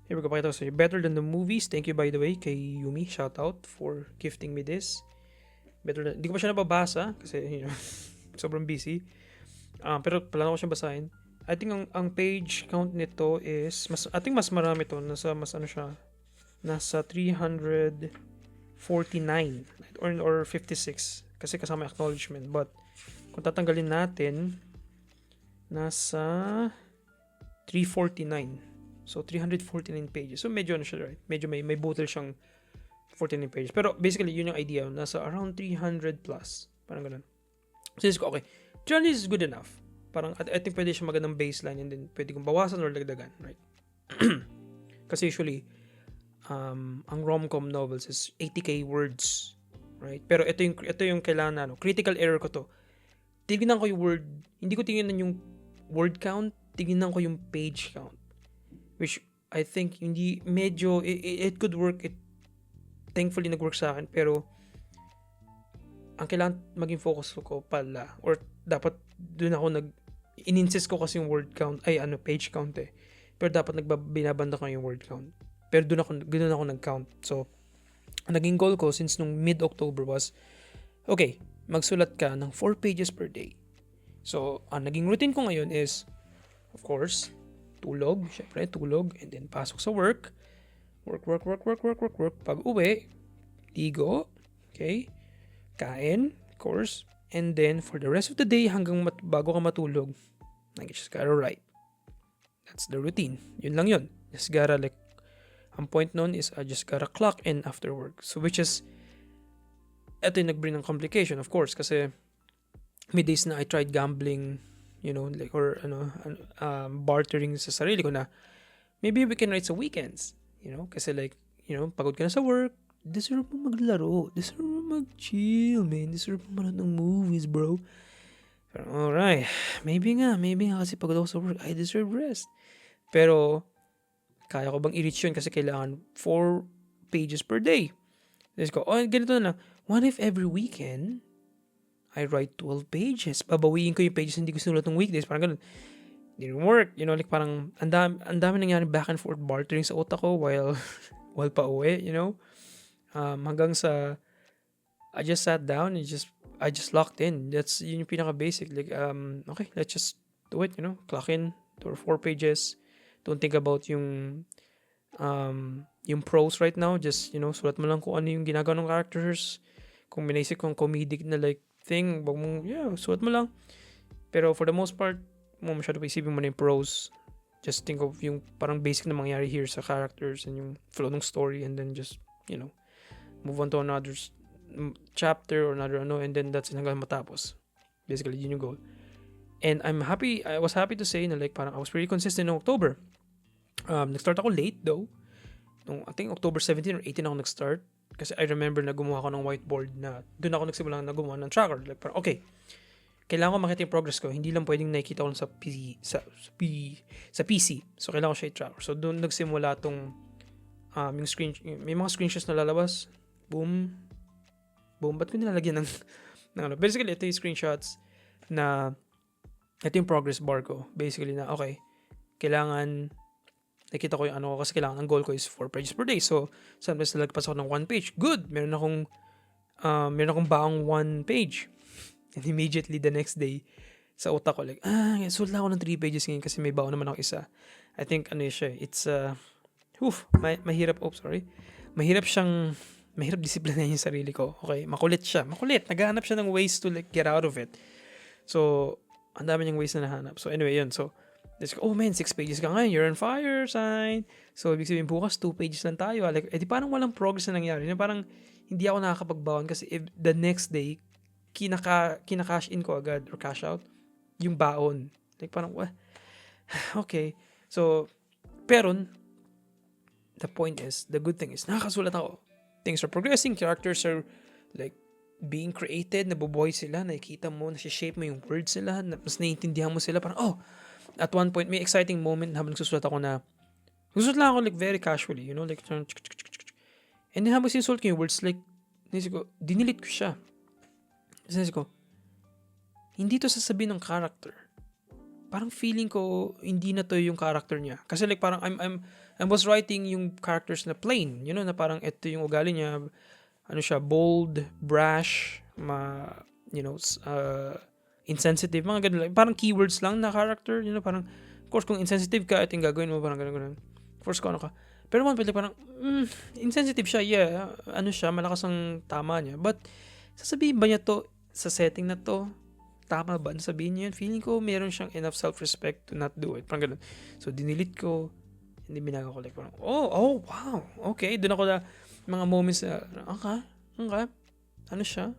here we go, pakita ko sa'yo. Better Than the Movies. Thank you by the way kay Yumi. Shout out for gifting me this. Hindi ko pa siya nababasa kasi, sobrang busy. Pero plano ko siyang basahin. I think ang page count nito is, mas marami to. Nasa 349 or 56. Kasi kasama acknowledgement. But, kung tatanggalin natin, nasa 349. So, 349 pages. So, medyo siya, right? Medyo may butil siyang 49 pages. Pero, basically, yun yung idea. Nasa around 300 plus. Parang ganun. So, ko, okay. 300 is good enough. Parang, I think pwede siya magandang baseline and then pwede kong bawasan or dagdagan, right? Kasi usually, ang rom-com novels is 80k words. Right? Pero ito yung kailangan na, critical error ko to. Tignan ko yung word, hindi ko tingnan yung word count, tignan ko yung page count. Which, I think, hindi, medyo, it could work, thankfully, nag-work sa akin, pero, ang kailangan maging focus ko pala, or dapat, doon ako in-insist ko kasi yung word count, page count Pero dapat binabanda ko yung word count. Pero doon ako nag-count. So, ang naging goal ko since nung mid-October was, okay, magsulat ka ng 4 pages per day. So, ang naging routine ko ngayon is, of course, tulog, and then pasok sa work. Work. Pag uwi, ligo, okay, kain, of course, and then for the rest of the day hanggang bago ka matulog, I just gotta write. That's the routine. Yun lang yun. Just gotta ang point nun is I just gotta clock in after work. So which is, eto yung nag-bring ng complication, of course, kasi may days na I tried gambling, or bartering sa sarili ko na maybe we can write sa weekends, kasi pagod ka na sa work, deserve mo maglaro, deserve mo mag-chill, man, deserve mo manood ng movies, bro. Pero, alright, maybe nga kasi pagod ako sa work, I deserve rest. Pero, kaya ko bang i-reach yun kasi kailangan 4 pages per day. Let's go, ganito na. What if every weekend, I write 12 pages? Babawiin ko yung pages hindi ko sinulat ng weekdays. Parang ganun. Didn't work. Parang ang dami nangyari back and forth bartering sa utak ko while pa uwi, hanggang sa I just sat down and I just locked in. That's yun yung pinaka-basic. Okay, let's just do it, clock in to 4 pages. Don't think about yung prose right now. Just, sulat mo lang kung ano yung ginagawa ng characters. Kung minasik kong comedic na thing, sulat mo lang. Pero for the most part, mo masyado pa isipin mo na yung prose. Just think of yung parang basic na mangyari here sa characters and yung flow ng story and then just, move on to another chapter or another and then that's hanggang matapos. Basically, yun yung goal. And I was happy to say na parang I was pretty consistent in October. Nag-start ako late though. I think October 17 or 18 ako nag-start. Kasi I remember na gumawa ako ng whiteboard na doon ako nagsimula na gumawa ng tracker. Parang, okay, kailangan ko makita yung progress ko. Hindi lang pwedeng nakikita ko lang sa PC. So, kailangan ko siya i-track. So, doon nagsimula tong yung may mga screenshots na lalabas. Boom. Boom. Ba't ko nilalagyan ng ano? Basically, ito yung screenshots na ito yung progress bar ko. Basically na, okay, kailangan nakita ko yung ano ko kasi kailangan ang goal ko is 4 pages per day. So, sometimes nalagpas ako ng 1 page. Good! Meron akong baong 1 page. And immediately the next day, sa utak ko, like, sulat ako ng 3 pages ngayon kasi may baon naman ako isa. I think, siya, it's, mahirap disiplinahin yung sarili ko. Okay, makulit siya. Naghahanap siya ng ways to like get out of it. So, ang dami niyang ways na nahanap. So, anyway, yun. So, let's go, 6 pages ka ngayon. You're on fire, sign. So, ibig sabihin, bukas 2 pages lang tayo. Like, di parang walang progress na nangyari. Parang, hindi ako nakakapagbaon kasi if the next day, kinakash in ko agad or cash out yung baon. Like parang, okay. So, pero, the good thing is, nakakasulat ako. Things are progressing, characters are like being created, nabubuhay sila, nakikita mo, nasi-shape mo yung words sila, mas naiintindihan mo sila, parang, at one point, may exciting moment habang nagsusulat ako na, nagsusulat lang ako like very casually, like, and then habang sinusulat ko yung words, like, dinilit ko siya. Sabi ko, hindi to sasabihin ng character. Parang feeling ko hindi na to yung character niya. Kasi like parang I was writing yung characters na plain, na parang ito yung ugali niya, siya, bold, brash, insensitive, mga ganun. Parang keywords lang na character, parang of course kung insensitive ka, ito yung gagawin mo, parang ganun. Of course kung ano ka. Pero man, parang insensitive siya, yeah, siya, malakas ang tama niya. But sasabihin ba niya to sa setting na to? Tama ba? Sabihin niya yun? Feeling ko meron siyang enough self-respect to not do it. Parang ganun. So, dinilit ko. Hindi binaga ko. Like, parang, wow. Okay. Doon ako na, mga moments na, okay. Ano siya?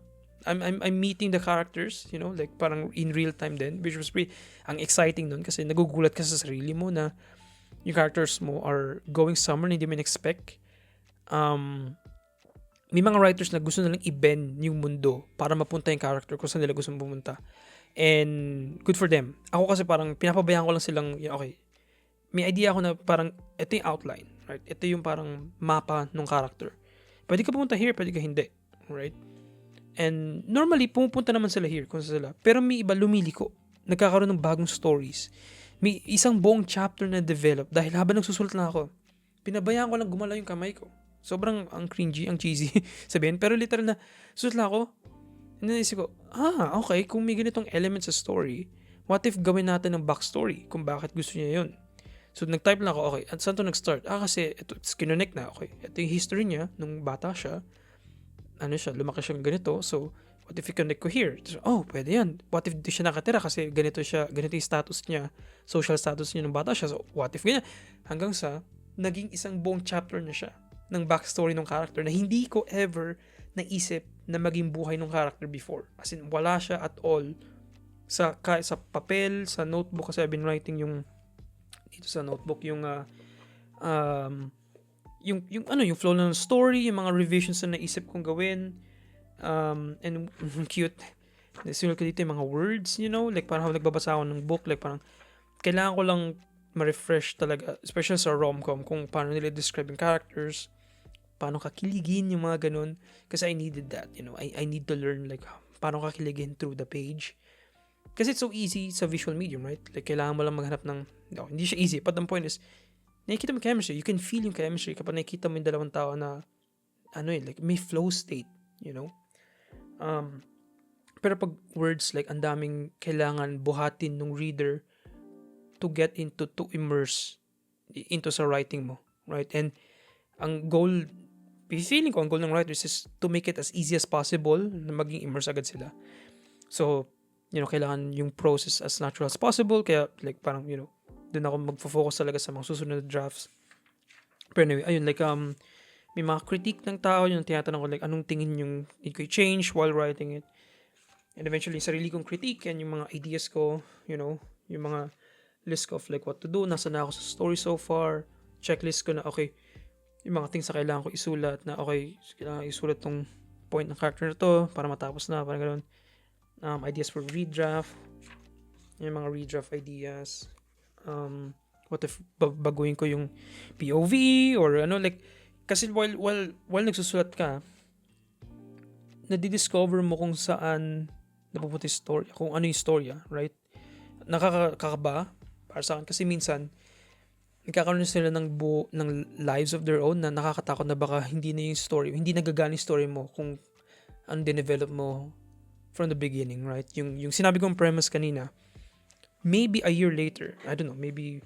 I'm meeting the characters, like parang in real time din. Which was pretty, ang exciting nun kasi nagugulat ka sa sarili mo na yung characters mo are going somewhere na hindi mo expect. May mga writers na gusto nilang i-bend yung mundo para mapunta yung character kung saan nila gusto pumunta. And good for them. Ako kasi parang pinapabayaan ko lang silang, okay, may idea ako na parang ito yung outline, right? Ito yung parang mapa ng character. Pwede ka pumunta here, pwede ka hindi, right? And normally, pumupunta naman sila here kung sila. Pero may iba lumiliko. Nagkakaroon ng bagong stories. May isang buong chapter na develop dahil habang nagsusulat na ako, pinabayaan ko lang gumalaw yung kamay ko. Sobrang ang cringy, ang cheesy sabihin. Pero literal na, sulat lang ako. And then isip ko, okay, kung may ganitong element sa story, what if gawin natin ng backstory kung bakit gusto niya yun? So, nag-type lang ako, okay, at saan to nag-start? Kasi, it's kinonect na, okay. Ito yung history niya, nung bata siya, lumaki siyang ganito, so, what if i-connect ko here? So, pwede yan. What if di siya nakatira kasi ganito yung status niya, social status niya nung bata siya, so, what if ganyan? Hanggang sa, naging isang buong chapter na siya ng backstory ng character na hindi ko ever naisip na maging buhay ng character before. As in, wala siya at all sa papel, sa notebook, kasi I've been writing dito sa notebook yung flow ng story, yung mga revisions na naisip kong gawin, and cute. Nasunod ko dito yung mga words, like parang nagbabasa ako ng book, like parang kailangan ko lang ma-refresh talaga, especially sa rom-com, kung paano nila describe yung characters, paano kakiligin yung mga ganun, kasi I needed that, I need to learn like paano kakiligin through the page, kasi it's so easy sa visual medium, right? Like kailangan mo lang maghanap ng, hindi siya easy, but the point is, nakikita mo chemistry, you can feel yung chemistry kapag nakikita mo yung dalawang tao na, like may flow state, pero pag words, like ang daming kailangan buhatin ng reader to get into, to immerse into sa writing mo, right? And ang goal ng writers is to make it as easy as possible na maging immerse agad sila. So, kailangan yung process as natural as possible, kaya like parang, doon ako magfo-focus talaga sa mga susunod na drafts. Pero anyway, ayun, like, may mga critique ng tao, yung tinatanong ko, like, anong tingin yung need ko i-change while writing it. And eventually, sarili kong critique, and yung mga ideas ko, yung mga list ko of like what to do, nasa na ako sa story so far, checklist ko na, okay, yung mga things na kailangan ko isulat, na okay, kailangan isulat tong point ng character na to, para matapos na, parang gano'n. ideas for redraft, yung mga redraft ideas. What if baguhin ko yung POV or ano, like, kasi while nagsusulat ka, nadidiscover mo kung saan napupunta yung story, kung ano yung storya, right? Nakakakaba para sa akin kasi minsan nagkakaroon sila ng lives of their own na nakakatakot na baka hindi na yung story, hindi nagagana yung story mo kung ano dinevelop mo from the beginning, right? Yung sinabi kong premise kanina, maybe a year later, I don't know, maybe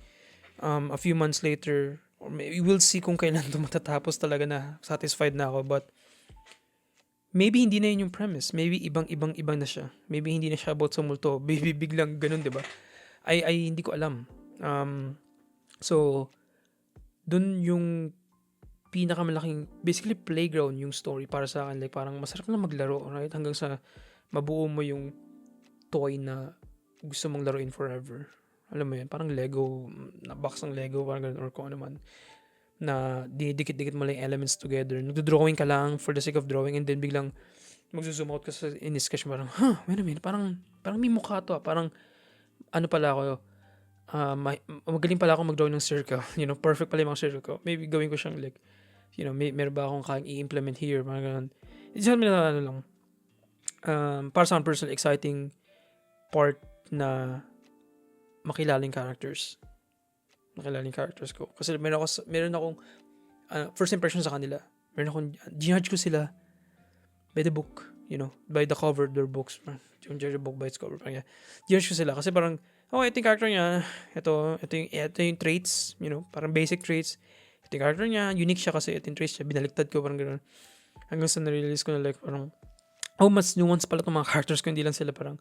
a few months later, or maybe we'll see kung kailan ito matatapos talaga na satisfied na ako, but maybe hindi na yun yung premise. Maybe ibang na siya. Maybe hindi na siya about sa multo. Maybe biglang ganun, di ba? Ay hindi ko alam. So, dun yung pinakamalaking, basically playground yung story para sa akin. Like, parang masarap na maglaro, right? Hanggang sa mabuo mo yung toy na gusto mong laruin forever. Alam mo yun? Parang Lego, na box ng Lego, parang ganun, or kung ano man. Na didikit-dikit mo lang yung elements together. Nagdodrawing ka lang for the sake of drawing and then biglang magzo-zoom out ka sa in-sketch mo. Parang, wait a minute, parang may mukha to. Parang, ano pala ako, magaling pala ako mag-draw ng circle. Perfect pala yung mga circle ko. Maybe gawin ko siyang like, meron ba akong kayang i-implement here? Parang ganun. It's just na ano lang. Para sa personal exciting part na makilaling characters ko. Kasi meron akong first impression sa kanila. Meron akong, judge ko sila by the book, by the cover of their books. Yung judge a book by its cover. Parang, judge ko sila. Kasi parang, ito yung character niya. Ito yung traits, parang basic traits. Ito yung character niya. Unique siya kasi ito yung traits niya. Binaliktad ko, parang gano'n. Hanggang sa na-realize ko na like, parang, mas nuance pala itong mga characters ko. Hindi lang sila parang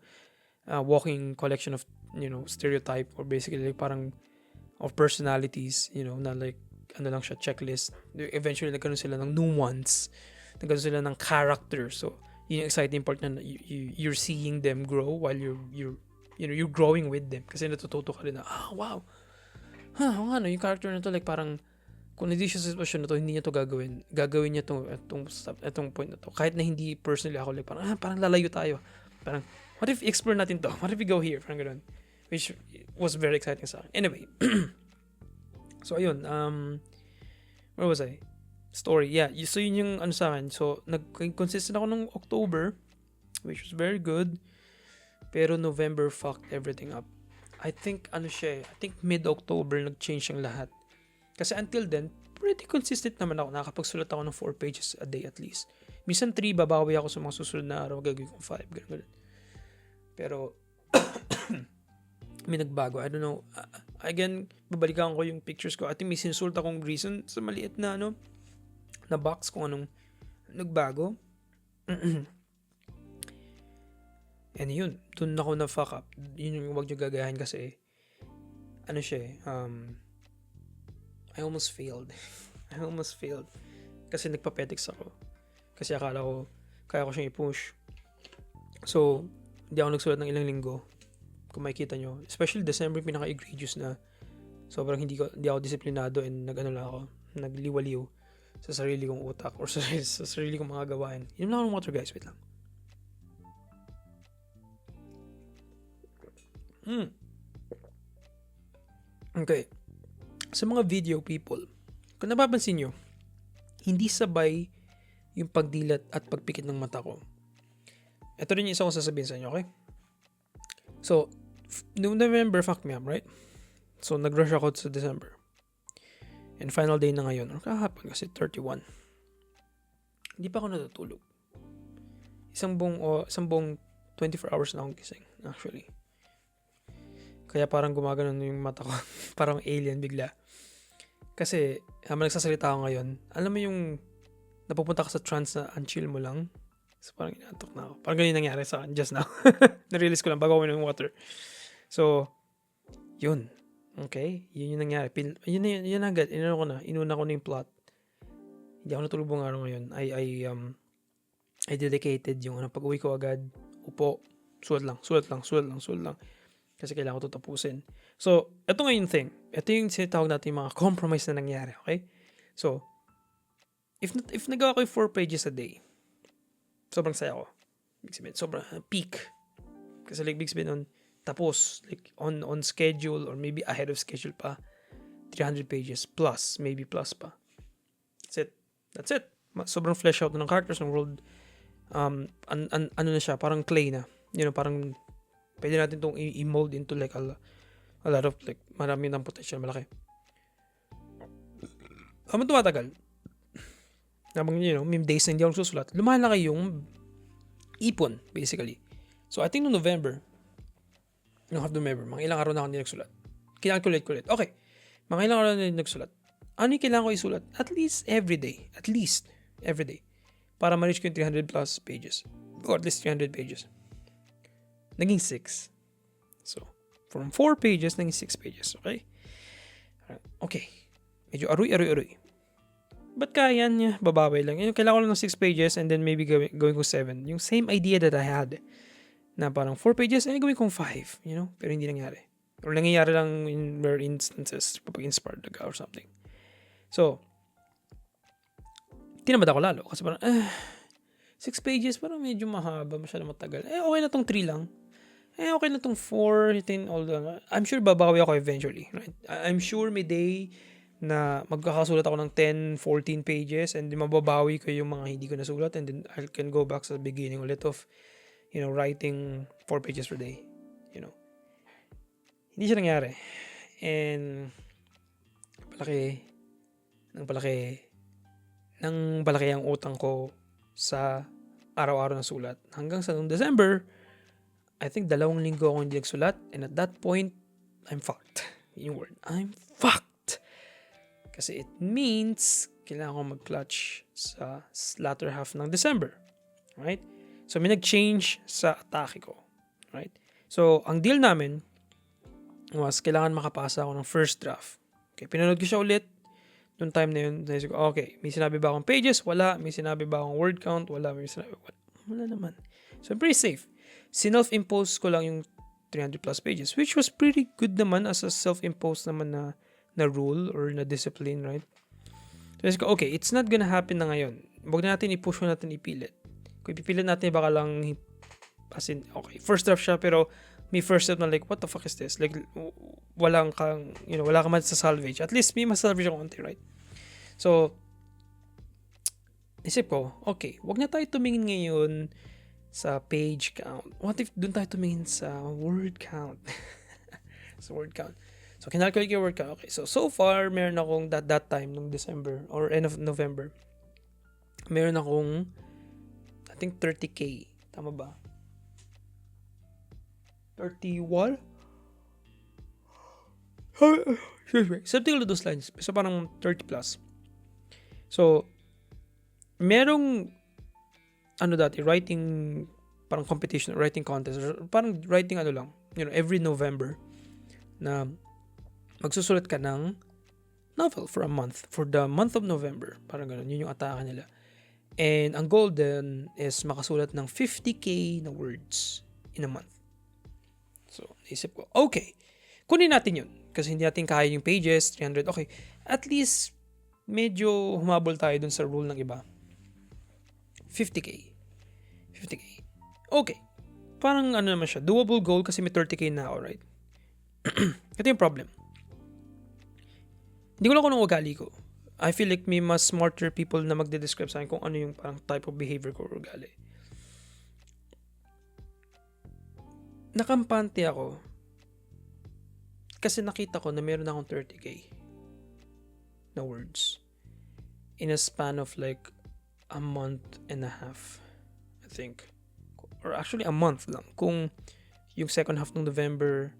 walking collection of, stereotype or basically like parang of personalities, na like, ano lang siya, checklist. Eventually, nagkaroon sila ng nuance. Nagkaroon sila ng character. So, yun yung exciting part na you're seeing them grow while you're growing with them. Kasi natututo ka rin na, wow. Yung character na to, like, parang, kung hindi siya sa sitwasyon na to, hindi niya to gagawin. Gagawin niya itong point na to. Kahit na hindi personally ako, like, parang lalayo tayo. Parang, what if explore natin to? What if we go here? Parang gano'n. Which was very exciting sa akin. Anyway. So, ayun. Where was I? Story. Yeah. So, yun yung ano sa akin. So, nag-consistent ako ng October, which was very good. Pero November fucked everything up. I think, mid-October nag-change ang lahat. Kasi until then, pretty consistent naman ako. Nakakapagsulat ako ng 4 pages a day at least. Minsan 3, babawi ako sa mga susunod na araw. Gagawin kong 5. Ganun. Pero, may nagbago. I don't know. Again, babalikan ko yung pictures ko. I think may sinusult akong reason sa maliit na na box kung anong nagbago. And yun, dun ako na fuck up. Yun yung wag nyo gagayahin kasi ano siya I almost failed. Kasi nagpapetics ako. Kasi akala ko kaya ko siyang i-push. So, hindi ako nagsulat ng ilang linggo. Kung makikita nyo, especially December, pinaka-egregious na sobrang hindi ako disiplinado and nagliwaliw sa sarili kong utak or sa sarili kong mga gawain. Inom lang ng water, guys. Wait lang. Okay. Sa mga video people, kung napapansin nyo, hindi sabay yung pagdilat at pagpikit ng mata ko. Ito rin yung isa kong sasabihin sa inyo, okay? So, November fucked me up, right? So, nag-rush ako sa December. And final day na ngayon, or kahapon kasi 31. Hindi pa ako natutulog. Isang buong 24 hours na akong gising, actually. Kaya parang gumagano yung mata ko. Parang alien bigla. Kasi, habang nagsasalita ako ngayon, alam mo yung napupunta ka sa trance na unchill mo lang. So, parang inaantok na ako. Parang ganyan nangyari sa akin just now. Na-release ko lang bago ako ng water. So, yun. Okay? Yun yung nangyari. Yun agad. Inuna ko na yung plot. Hindi ako natulog buong araw ngayon. I dedicated yung pag-uwi ko agad. Upo. Sulat lang. Kasi kailangan ko ito tapusin. So, ito nga yung thing. Ito yung sinatawag natin yung mga compromise na nangyari. Okay? So, if nagawa ko yung 4 pages a day, sobrang saya ko. Sobrang peak. Kasi like, big sabihin nun, tapos, like, on schedule, or maybe ahead of schedule pa, 300 pages, plus, maybe plus pa. That's it. Sobrang flesh out ng characters ng world. Ano na siya, parang clay na. Parang, pwede natin itong i-mold into like a lot of, like, marami ng potential, malaki. Habang tumatagal, habang, may days na hindi ako susulat, lumalaki yung ipon, basically. So, I think no November, half November, mga ilang araw na ako hindi nagsulat. Kinalculate ko ulit. Okay, mga ilang araw na hindi nagsulat. Ano yung kailangan ko isulat? At least every day. Para ma-reach ko yung 300 plus pages. Or at least 300 pages. Naging 6. So, from 4 pages, naging 6 pages. Okay? Okay. Medyo aroy. But kaya niya, babawi lang. Kailangan ko lang ng 6 pages and then maybe gawin ko 7. Yung same idea that I had na parang 4 pages, gawin kong 5. Pero hindi nangyari. Or nangyayari lang in rare instances kapag inspired ka or something. So, tinamad ako lalo. Kasi parang, 6 pages, parang medyo mahaba, masyado matagal. Okay na tong 3 lang. Okay na tong 4, 10, all that. I'm sure babawi ako eventually. Right? I'm sure may day na magkakasulat ako ng 10, 14 pages and mababawi ko yung mga hindi ko nasulat and then I can go back sa beginning ulit of, writing 4 pages per day. Hindi siya nangyari. And, palaki ang utang ko sa araw-araw na sulat. Hanggang sa noong December, I think 2 linggo ako hindi nagsulat. And at that point, I'm fucked. Yung word, I'm fucked. Kasi it means, kailangan ko mag-clutch sa latter half ng December. Right? So, may nag-change sa atake ko. Right? So, ang deal namin was, kailangan makapasa ako ng first draft. Okay, pinanood ko siya ulit. Noong time na yun, naisip ko, okay, may sinabi ba akong pages? Wala. May sinabi ba akong word count? Wala. Wala naman. So, I'm pretty safe. Sinelf-impose ko lang yung 300 plus pages, which was pretty good naman as a self-imposed naman na rule or na discipline, right? So, naisip ko, okay, it's not gonna happen na ngayon. Huwag na natin i-push, huwag natin ipilit. Kung ipipilit natin, baka lang, as in, okay, first draft siya, pero may first step na like, what the fuck is this? Like, wala kang man sa salvage. At least may masalvage ako konti, right? So, isip ko, okay, wag na tayo tumingin ngayon sa page count. What if dun tayo tumingin sa word count? Sa word count. So, kinalculate yung word count. Okay, so far, meron akong that time, nung December, or end of November, meron akong, I think 30K. Tama ba? 31? Something along those lines. So, parang 30 plus. So, merong, writing, parang competition, writing contest, or parang writing lang, every November, na magsusulat ka ng novel for a month, for the month of November. Parang ganun, yun yung atake nila. And ang goal then is makasulat ng 50K na words in a month. So, naisip ko, okay, kunin natin yun. Kasi hindi natin kaya yung pages, 300, okay. At least, medyo humabol tayo dun sa rule ng iba. 50K. Okay. Parang naman siya, doable goal kasi may 30K na ako, right? Ito yung problem. Hindi ko lang kung anong ugali ko. I feel like may mas smarter people na magde-describe sa akin kung ano yung parang type of behavior ko or ugali. Nakampante ako kasi nakita ko na meron akong 30K na words in a span of like a month and a half, I think. Or actually a month lang. Kung yung second half ng November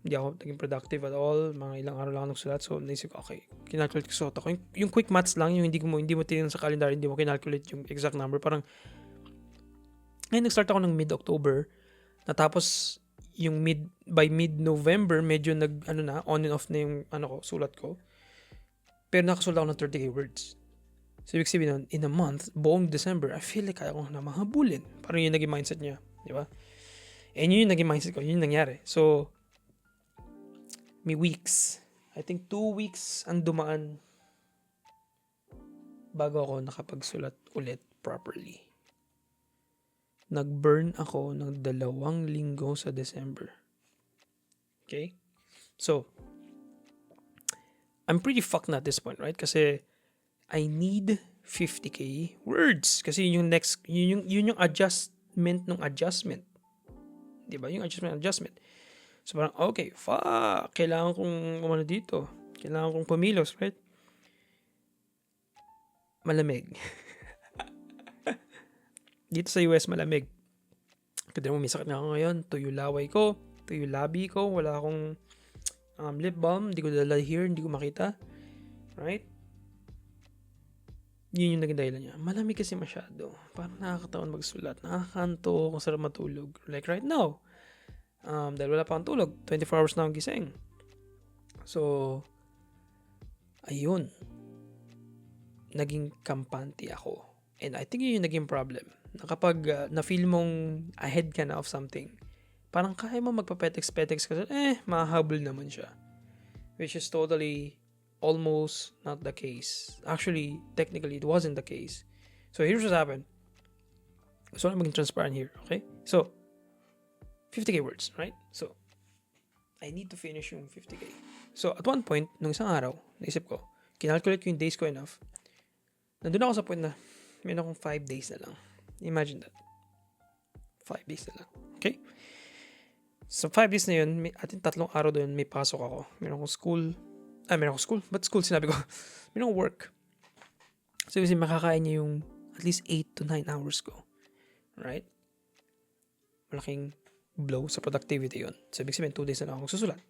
hindi ako naging productive at all, mga ilang araw lang ako nagsulat, so naisip ko, okay, kinalculate ko sa utak ko. Yung quick maths lang, yung hindi mo tingnan sa calendar, hindi mo kinalculate yung exact number, parang ngayon nag-start ako ng mid-October. Natapos yung by mid-November, medyo on and off na yung sulat ko. Pero nakasulat ako ng 30K words. So, ibig sabihin nun, in a month, buong December, I feel like kaya ko na mahabulin. Parang yun naging mindset niya. Di ba? And yun yung naging mindset ko. Yun yung nangyari. So, may weeks. I think 2 weeks ang dumaan bago ako nakapagsulat ulit properly. nag-burn ako ng 2 linggo sa December. Okay? So, I'm pretty fucked na at this point, right? Kasi I need 50k words. Kasi yun yung adjustment ng adjustment. Diba? Yung adjustment. So parang, okay, fuck. Kailangan kong umano dito. Kailangan kong pumilos, right? Malamig. Dito sa US, malamig. Kasi mo, may sakit na ako ngayon. Tuyo laway ko. Tuyo labi ko. Wala akong lip balm. Hindi ko dala here. Hindi ko makita. Right? Yun yung naging dahilan niya. Malamig kasi masyado. Parang nakakatawan magsulat. Nakakanto kung sarap matulog. Like right now. Dahil wala pa akong tulog. 24 hours na akong gising. So, ayun. Naging kampante ako. And I think yun yung naging problem. Na kapag na-feel mong ahead ka na of something, parang kaya mo magpa-petex-petex kasi, mahabol naman siya. Which is totally almost not the case. Actually, technically, it wasn't the case. So, here's what happened. So, I'm maging transparent here, okay? So, 50k words, right? So, I need to finish yung 50k. So, at one point, nung isang araw, naisip ko, kinalculate ko yung days ko enough. Nandun ako sa point na, meron akong 5 days na lang. Imagine that. 5 days na lang. Okay? So, 5 days na yun, ating 3 araw doon, may pasok ako. Meron akong school. Meron akong school? Ba't school sinabi ko? Meron akong work. So, kasi makakain niya yung at least 8 to 9 hours ko. Right? Malaking blow sa productivity yun. So, ibig sabihin, 2 days na lang akong susulat.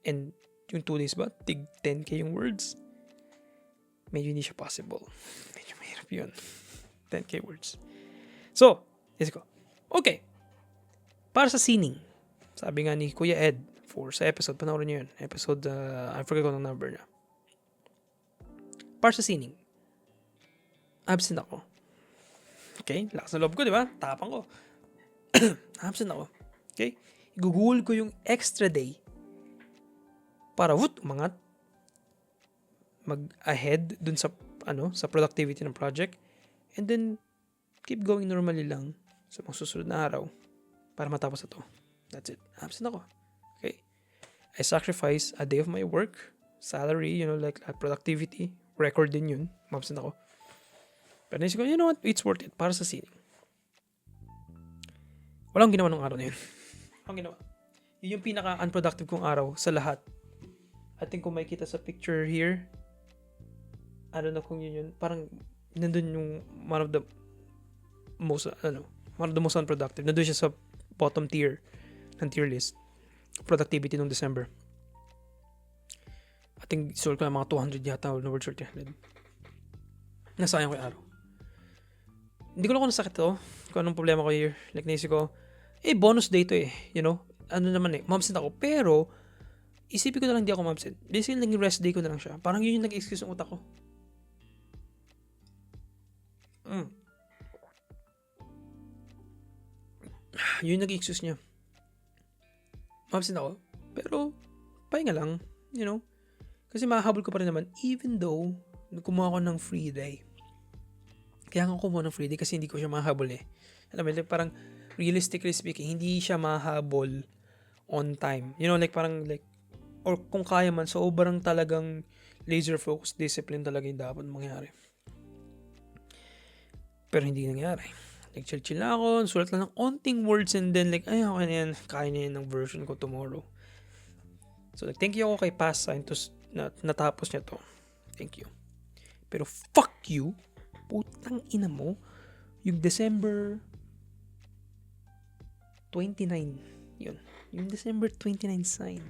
And yung 2 days ba, tig 10k yung words. Medyo hindi siya possible. Medyo mahirap yun. 10k words. So, isip ko, okay. Para sa sining, sabi nga ni Kuya Ed, sa episode, panoorin niyo yun. Episode, I forget ko ng number na. Para sa sining, absent ako. Okay? Lakas na loob ko, di ba? Tapang ko. Absent ako. Okay? Igugul ko yung extra day para umangat mag-ahead dun sa sa productivity ng project, and then keep going normally lang sa mga susunod na araw para matapos na to. That's it. Absent ako. Okay? I sacrifice a day of my work, salary, like productivity, record din yun. Absent ako. Pero naisip ko, you know what? It's worth it para sa sining. Walang ginawa ng araw na yun. Walang ginawa. Yun yung pinaka-unproductive kong araw sa lahat. I think kung makikita sa picture here, I don't know kung yun. Parang nandun yung one of the most unproductive. Nandun siya sa bottom tier ng tier list. Productivity nung December. I think sold ko na mga 200 yata or words or 300. Nasayang ko yung araw. Hindi ko lang kung nasakit to. Kung anong problema ko here. Like naisip ko, bonus day to Ano naman mamsent ako. Pero, isipin ko na lang di ako mamsent. Basically, naging rest day ko na lang siya. Parang yun yung nag-excuse ng utak ko. Yun yung nag-excuse niya. Mamsent ako. Pero, pahinga lang. Kasi mahahabol ko pa rin naman. Even though, kumuha ko ng free day. Kaya nga kumuha ng free day kasi hindi ko siya mahabol Alam mo, parang realistically speaking, hindi siya mahabol on time. Or kung kaya man, sobrang talagang laser focus discipline talaga yung dapat mangyari. Pero hindi nangyari. Chill lang ako, sulat lang ng onting words and then okay na yan, kaya na yan ng version ko tomorrow. So, thank you ako kay Past Scientist na natapos niya to. Thank you. Pero fuck you, putang ina mo, yung December 29, yun. Yung December 29 sign.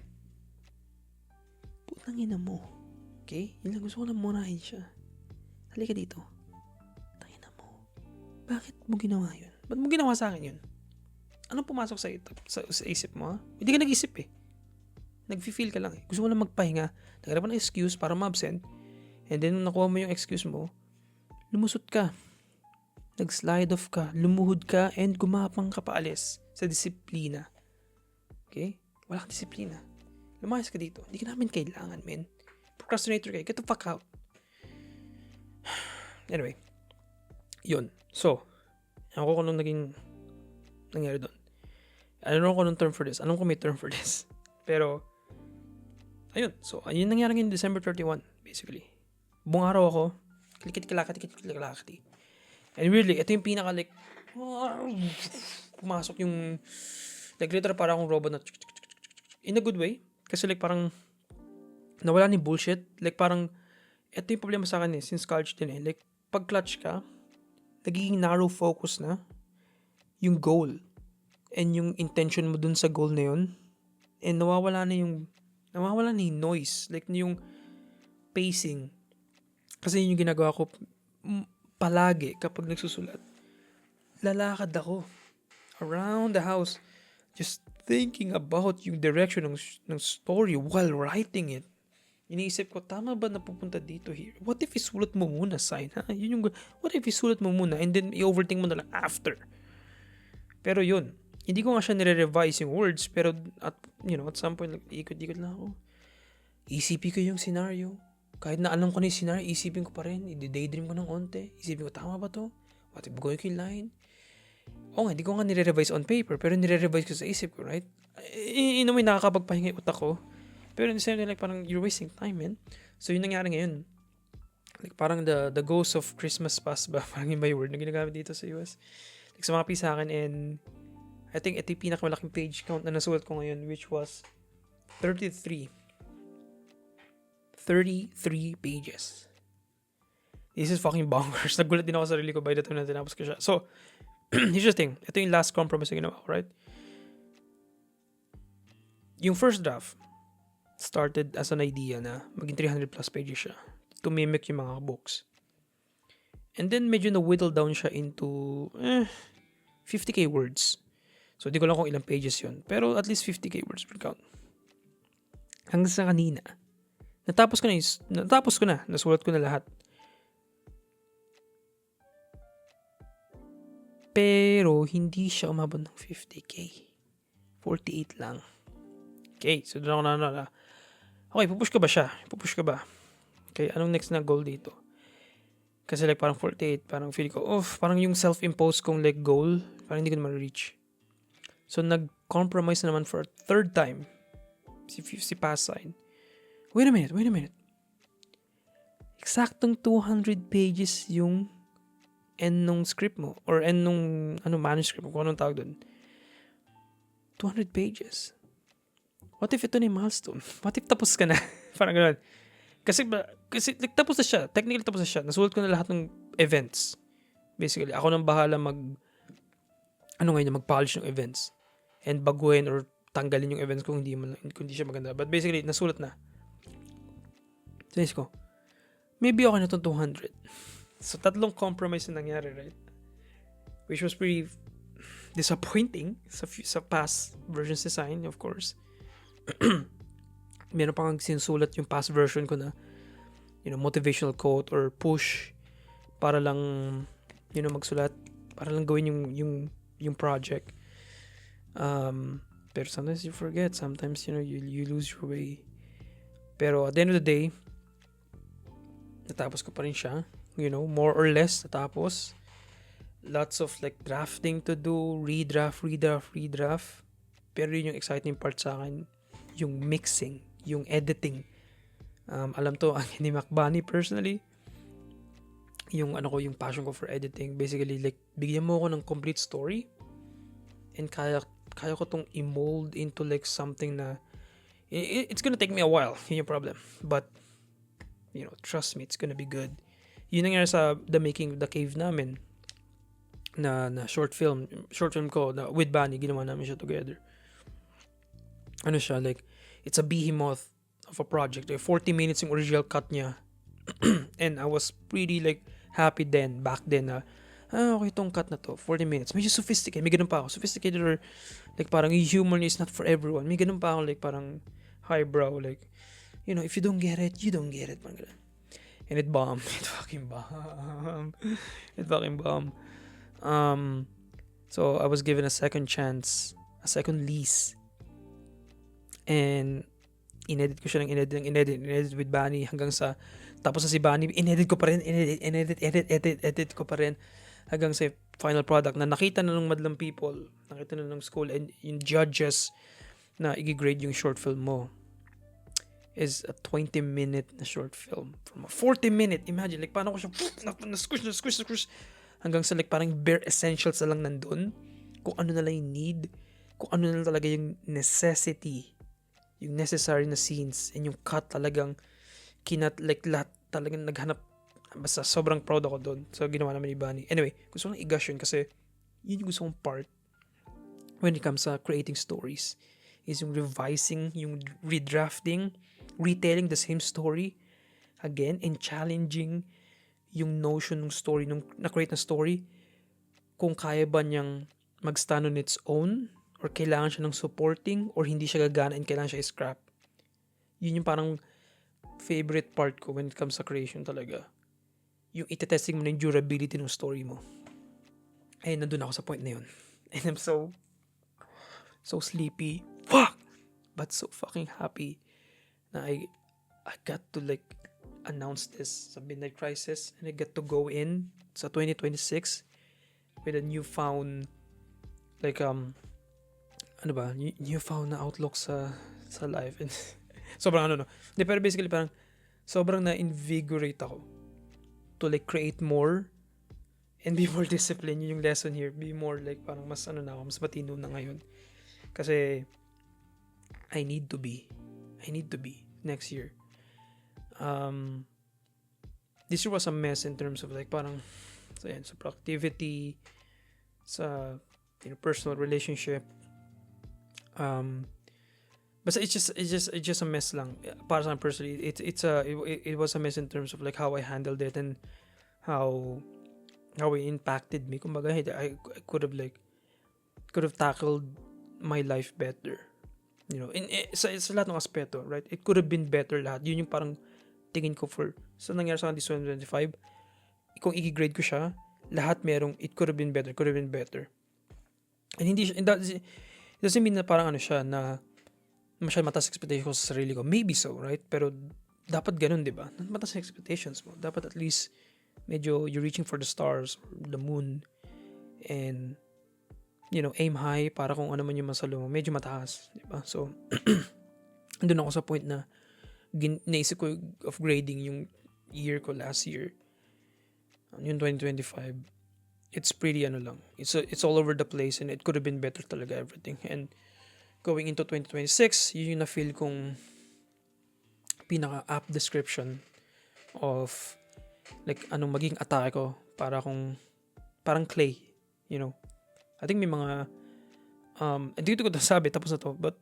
Putang ina mo. Okay? Yun lang, gusto ko lang murahin siya. Halika dito. Tangina mo. Bakit mo ginawa yun? Ba't mo ginawa sa akin yun? Anong pumasok sa isip mo, ha? Hindi ka nag-isip Nag-feel ka lang Gusto mo lang magpahinga. Naghanap ng excuse para ma-absent. And then, nakuha mo yung excuse mo, lumusot ka. Nag-slide off ka. Lumuhod ka and gumapang ka paalis sa disiplina. Okay? Wala kang disiplina. Lumayas ka dito. Hindi ka namin kailangan, men. Procrastinator kayo. Get the fuck out. Anyway. Yun. So, ako kung nung naging nangyari doon. I don't know kung anong term for this. Alam ko may term for this. Pero, ayun. So, ayun nangyari ngayon December 31, basically. Buong araw ako, klikit-kilakati. And weirdly, ito yung pinaka like, pumasok yung, like literal parang akong robot na, in a good way. Kasi like parang, nawala ni bullshit. Like parang, ito yung problema sa akin since college din Like, pag clutch ka, nagiging narrow focus na yung goal and yung intention mo dun sa goal na yun. And nawawala na yung noise. Like, yung pacing. Kasi yun yung ginagawa ko palagi kapag nagsusulat. Lalakad ako around the house just thinking about yung direction ng story while writing it. Iniisip ko, tama ba napupunta dito here? What if isulat mo muna, sign, ha? What if isulat mo muna and then i-overthink mo na lang after? Pero yun, hindi ko nga siya nire-revise yung words, pero at some point, like, ikot-ikot lang ako. Isipin ko yung scenario. Kahit na alam ko na yung scenario, isipin ko pa rin. I-daydream ko ng onte. Isipin ko, tama ba to? What if going ko yung line? Oo nga, hindi ko nga nire-revise on paper, pero nire-revise ko sa isip ko, right? In a way, nakakapagpahinga yung utak ko. Pero in the same time, like, parang you're wasting time, man. So, yun nangyari ngayon. Like, parang the ghost of Christmas past ba? Parang yung by word na ginagamit dito sa US. Like, sumapi sa akin and I think ito yung pinakamalaking page count na nasulat ko ngayon, which was 33. 33 pages. This is fucking bonkers. Nagulat din ako sa sarili ko by the time na tinapos ko siya. So, here's the thing. Ito yung last compromise na ginawa ko, right? Yung first draft started as an idea na maging 300 plus pages siya to mimic yung mga books. And then medyo na-whittle down siya into 50k words. So di ko lang kung ilang pages yun. Pero at least 50k words per count. Hanggang sa kanina. Natapos ko na. Nasulat ko na lahat. Pero hindi siya umabot ng 50k. 48 lang. Okay, so doon ako na. Okay, pupush ka ba siya? Okay, anong next na goal dito? Kasi like parang 48, parang feeling ko, parang yung self-imposed kong like goal, parang hindi ko naman reach. So nag-compromise naman for a third time si pass sign. Wait a minute. Eksaktong 200 pages yung end nung script mo or end nung manuscript mo, kung anong tawag doon. 200 pages. What if ito na yung milestone? What if tapos ka na? Parang gano'n. Kasi like, tapos na siya. Technically tapos na siya. Nasulat ko na lahat ng events. Basically, ako nang bahala mag-polish ng events. And baguhin or tanggalin yung events kung hindi siya maganda. But basically, nasulat na. Sayos ko, maybe okay na itong 200. So, 3 compromise na nangyari, right? Which was pretty disappointing sa past versions design, of course. Meron pang sinusulat yung past version ko na motivational quote or push para lang magsulat, para lang gawin yung project. Pero sometimes you forget, sometimes you lose your way. Pero at the end of the day, natapos ko pa rin siya, more or less natapos. Lots of like drafting to do, redraft. Pero yun yung exciting part sa akin, yung mixing, yung editing. Alam to, ang ni Macbani personally, yung passion ko for editing. Basically, like, bigyan mo ako ng complete story and kaya ko tong i-mold into like something na it's gonna take me a while. Yun yung problem. But, trust me, it's gonna be good. Yun nangyari sa The Making of the Cave namin na short film ko na with Bani, ginawa namin siya together. Siya, like, it's a behemoth of a project. Like, 40 minutes yung original cut niya. And I was pretty, like, happy back then na, okay, itong cut na to, 40 minutes. Medyo sophisticated. May ganun pa ako. Sophisticated or, like, parang humor is not for everyone. May ganun pa ako, like, parang highbrow, like, if you don't get it, you don't get it. Parang ganun. And it bombed. It fucking bombed. So, I was given a second chance, a second lease. And inedit ko siya ng inedit with Bani hanggang sa tapos na si Bani, inedit ko pa rin, edit ko pa rin hanggang sa final product na nakita na ng madlang people, nakita na ng school, and yung judges na i-grade yung short film mo is a 20-minute na short film from a 40-minute. Imagine, like, paano ko siya na-squish hanggang sa like parang bare essentials na lang nandun, kung ano na lang yung need, kung ano na lang talaga yung necessity, yung necessary na scenes, and yung cut talagang like lahat talagang naghanap. Basta sobrang proud ako doon sa ginawa naman ni Bunny. Anyway, gusto ko lang i-gush yun kasi yun yung gusto kong part when it comes sa creating stories, is yung revising, yung redrafting, retelling the same story again, and challenging yung notion ng story, nung na-create na story, kung kaya ba niyang mag-stand on its own, or kailangan siya ng supporting, or hindi siya gagana and kailangan siya i-scrap. Yun yung parang favorite part ko when it comes sa creation talaga. Yung itetesting mo na yung durability ng story mo. Eh, nandun ako sa point na yun. And I'm so sleepy. Fuck! But so fucking happy na I got to like announce this sa Midnight Crisis, and I get to go in sa 2026 with a newfound like newfound na outlook sa life. And sobrang no. Hindi, pero basically parang sobrang na-invigorate ako to like create more and be more disciplined. Yun yung lesson here. Be more like parang mas mas matino na ngayon. Kasi I need to be next year. This year was a mess in terms of like parang sa productivity, sa personal relationship. But it's just a mess lang. Para sa personally, it was a mess in terms of like how I handled it and how it impacted me. Kumbaga, I could have tackled my life better. Sa lahat ng aspeto, right? It could have been better lahat. Yun yung parang tingin ko for sa nangyari sa akin this 2025. Kung i-grade ko siya, lahat merong it could have been better. And hindi siya, it doesn't mean na parang siya na masyadong mataas expectations ko sa sarili ko. Maybe so, right? Pero dapat ganun, di ba? Mataas expectations mo. Dapat at least medyo you're reaching for the stars, the moon, and aim high para kung ano man yung masalo mo, medyo mataas, di ba? So, andun ako sa point na naisip ko of grading yung year ko last year, yung 2025. It's pretty lang. It's all over the place, and it could have been better talaga everything. And going into 2026, yun yung na-feel kong pinaka-apt description of like anong maging atake ko para kung parang clay, I think may mga dito ko sabi tapos na to, but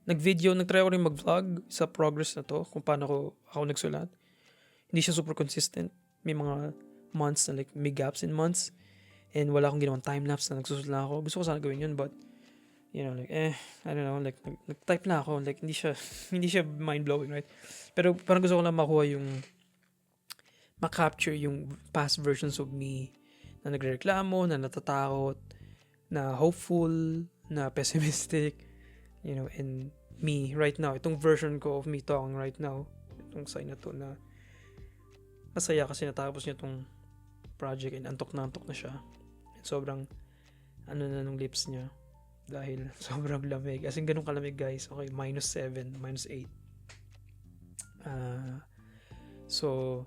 nagtry ako rin mag-vlog sa progress na to, kung paano ako nagsulat. Hindi siya super consistent. May mga months na like may gaps in months, and wala akong ginawang time-lapse na nagsusulat lang ako. Gusto ko sana gawin yun, but like I don't know, like nag-type na ako, like hindi siya mind-blowing, right? Pero parang gusto ko lang makuha yung ma-capture yung past versions of me na nagrereklamo, na natatakot, na hopeful, na pessimistic, and me right now, itong version ko of me talking right now, itong sign na to na masaya kasi natapos niya itong project, and antok na siya, and sobrang na nung lips niya dahil sobrang lamig, as in ganun kalamig guys. Okay, -7, -8. So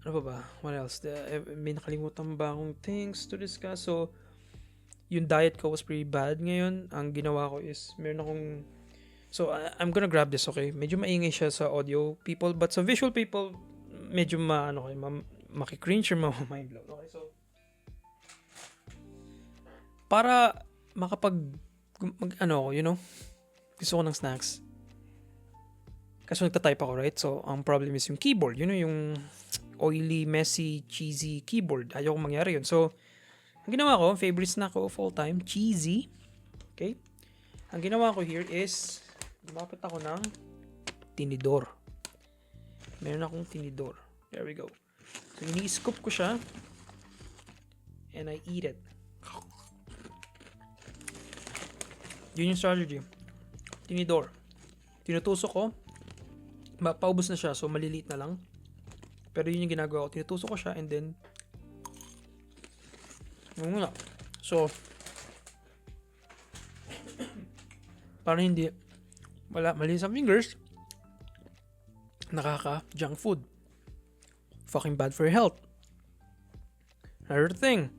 ano ba? What else? May nakalimutan ba akong things to discuss? So, yung diet ko was pretty bad ngayon. Ang ginawa ko is, meron akong... So, I'm gonna grab this, okay? Medyo maingay siya sa audio people, but sa visual people, medyo makikringe or ma-mindblown. Okay, so... Para gusto ko ng snacks. Kasi nagtatype ako, right? So, ang problem is yung keyboard. Yung oily, messy, cheesy keyboard. Ayaw kong mangyari yun. So, ang ginawa ko, favorite snack ko of all time, cheesy. Okay? Ang ginawa ko here is, lumapit ako ng tinidor. Meron akong tinidor. There we go. So, ini-scoop ko siya, and I eat it. Yun yung strategy. Tinidor. Tinutusok ko, paubos na siya, so maliliit na lang. Pero yun yung ginagawa ko. Tinutusok ko siya, and then Yun nga. So, para hindi mali sa fingers, junk food. Fucking bad for your health. Another thing,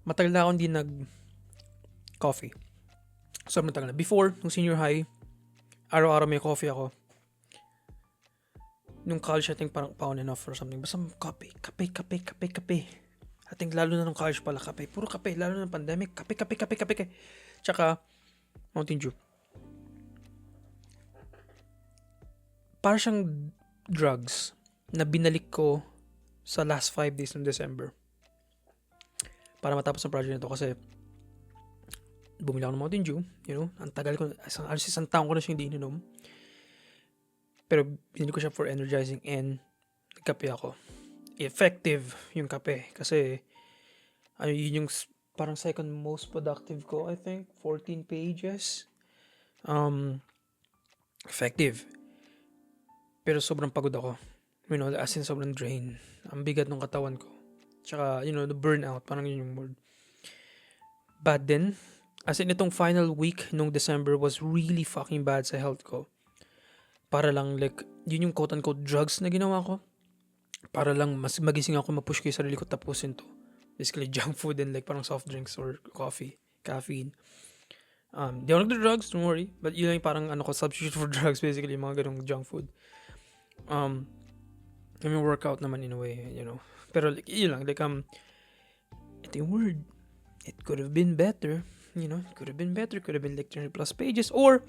matagal na akong hindi nag-coffee. So, matagal na. Before, nung senior high, araw-araw may coffee ako. Nung college, I think parang on and off or something. Basta kape. I think lalo na nung college pala, kape. Puro kape, lalo na ng pandemic. Kape. Tsaka, Mountain Dew. Para siyang drugs na binalik ko sa last 5 days ng December. Para matapos ang project nito kasi bumili ako ng Mountain Dew, ang tagal ko, isang taon ko na siyang hindi ininom. Pero binili ko siya for energizing and nagkape ako. Effective yung kape kasi yun yung parang second most productive ko, I think 14 pages. Effective. Pero sobrang pagod ako. As in sobrang drain. Ang bigat ng katawan ko. Tsaka, the burnout, parang yun yung word. But then, as in itong final week nung December was really fucking bad sa health ko. Para lang yun yung quote-unquote drugs na ginawa ko. Para lang mas magising ako, mapush ko yung sarili ko tapusin to. Basically, junk food and parang soft drinks or coffee, caffeine. Di ako nagdo-drugs, don't worry. But yun lang parang substitute for drugs, basically, mga ganong junk food. I mean, workout naman in a way, Pero yun lang, ito yung word. It could have been better, It could have been better. Could have been 300 plus pages or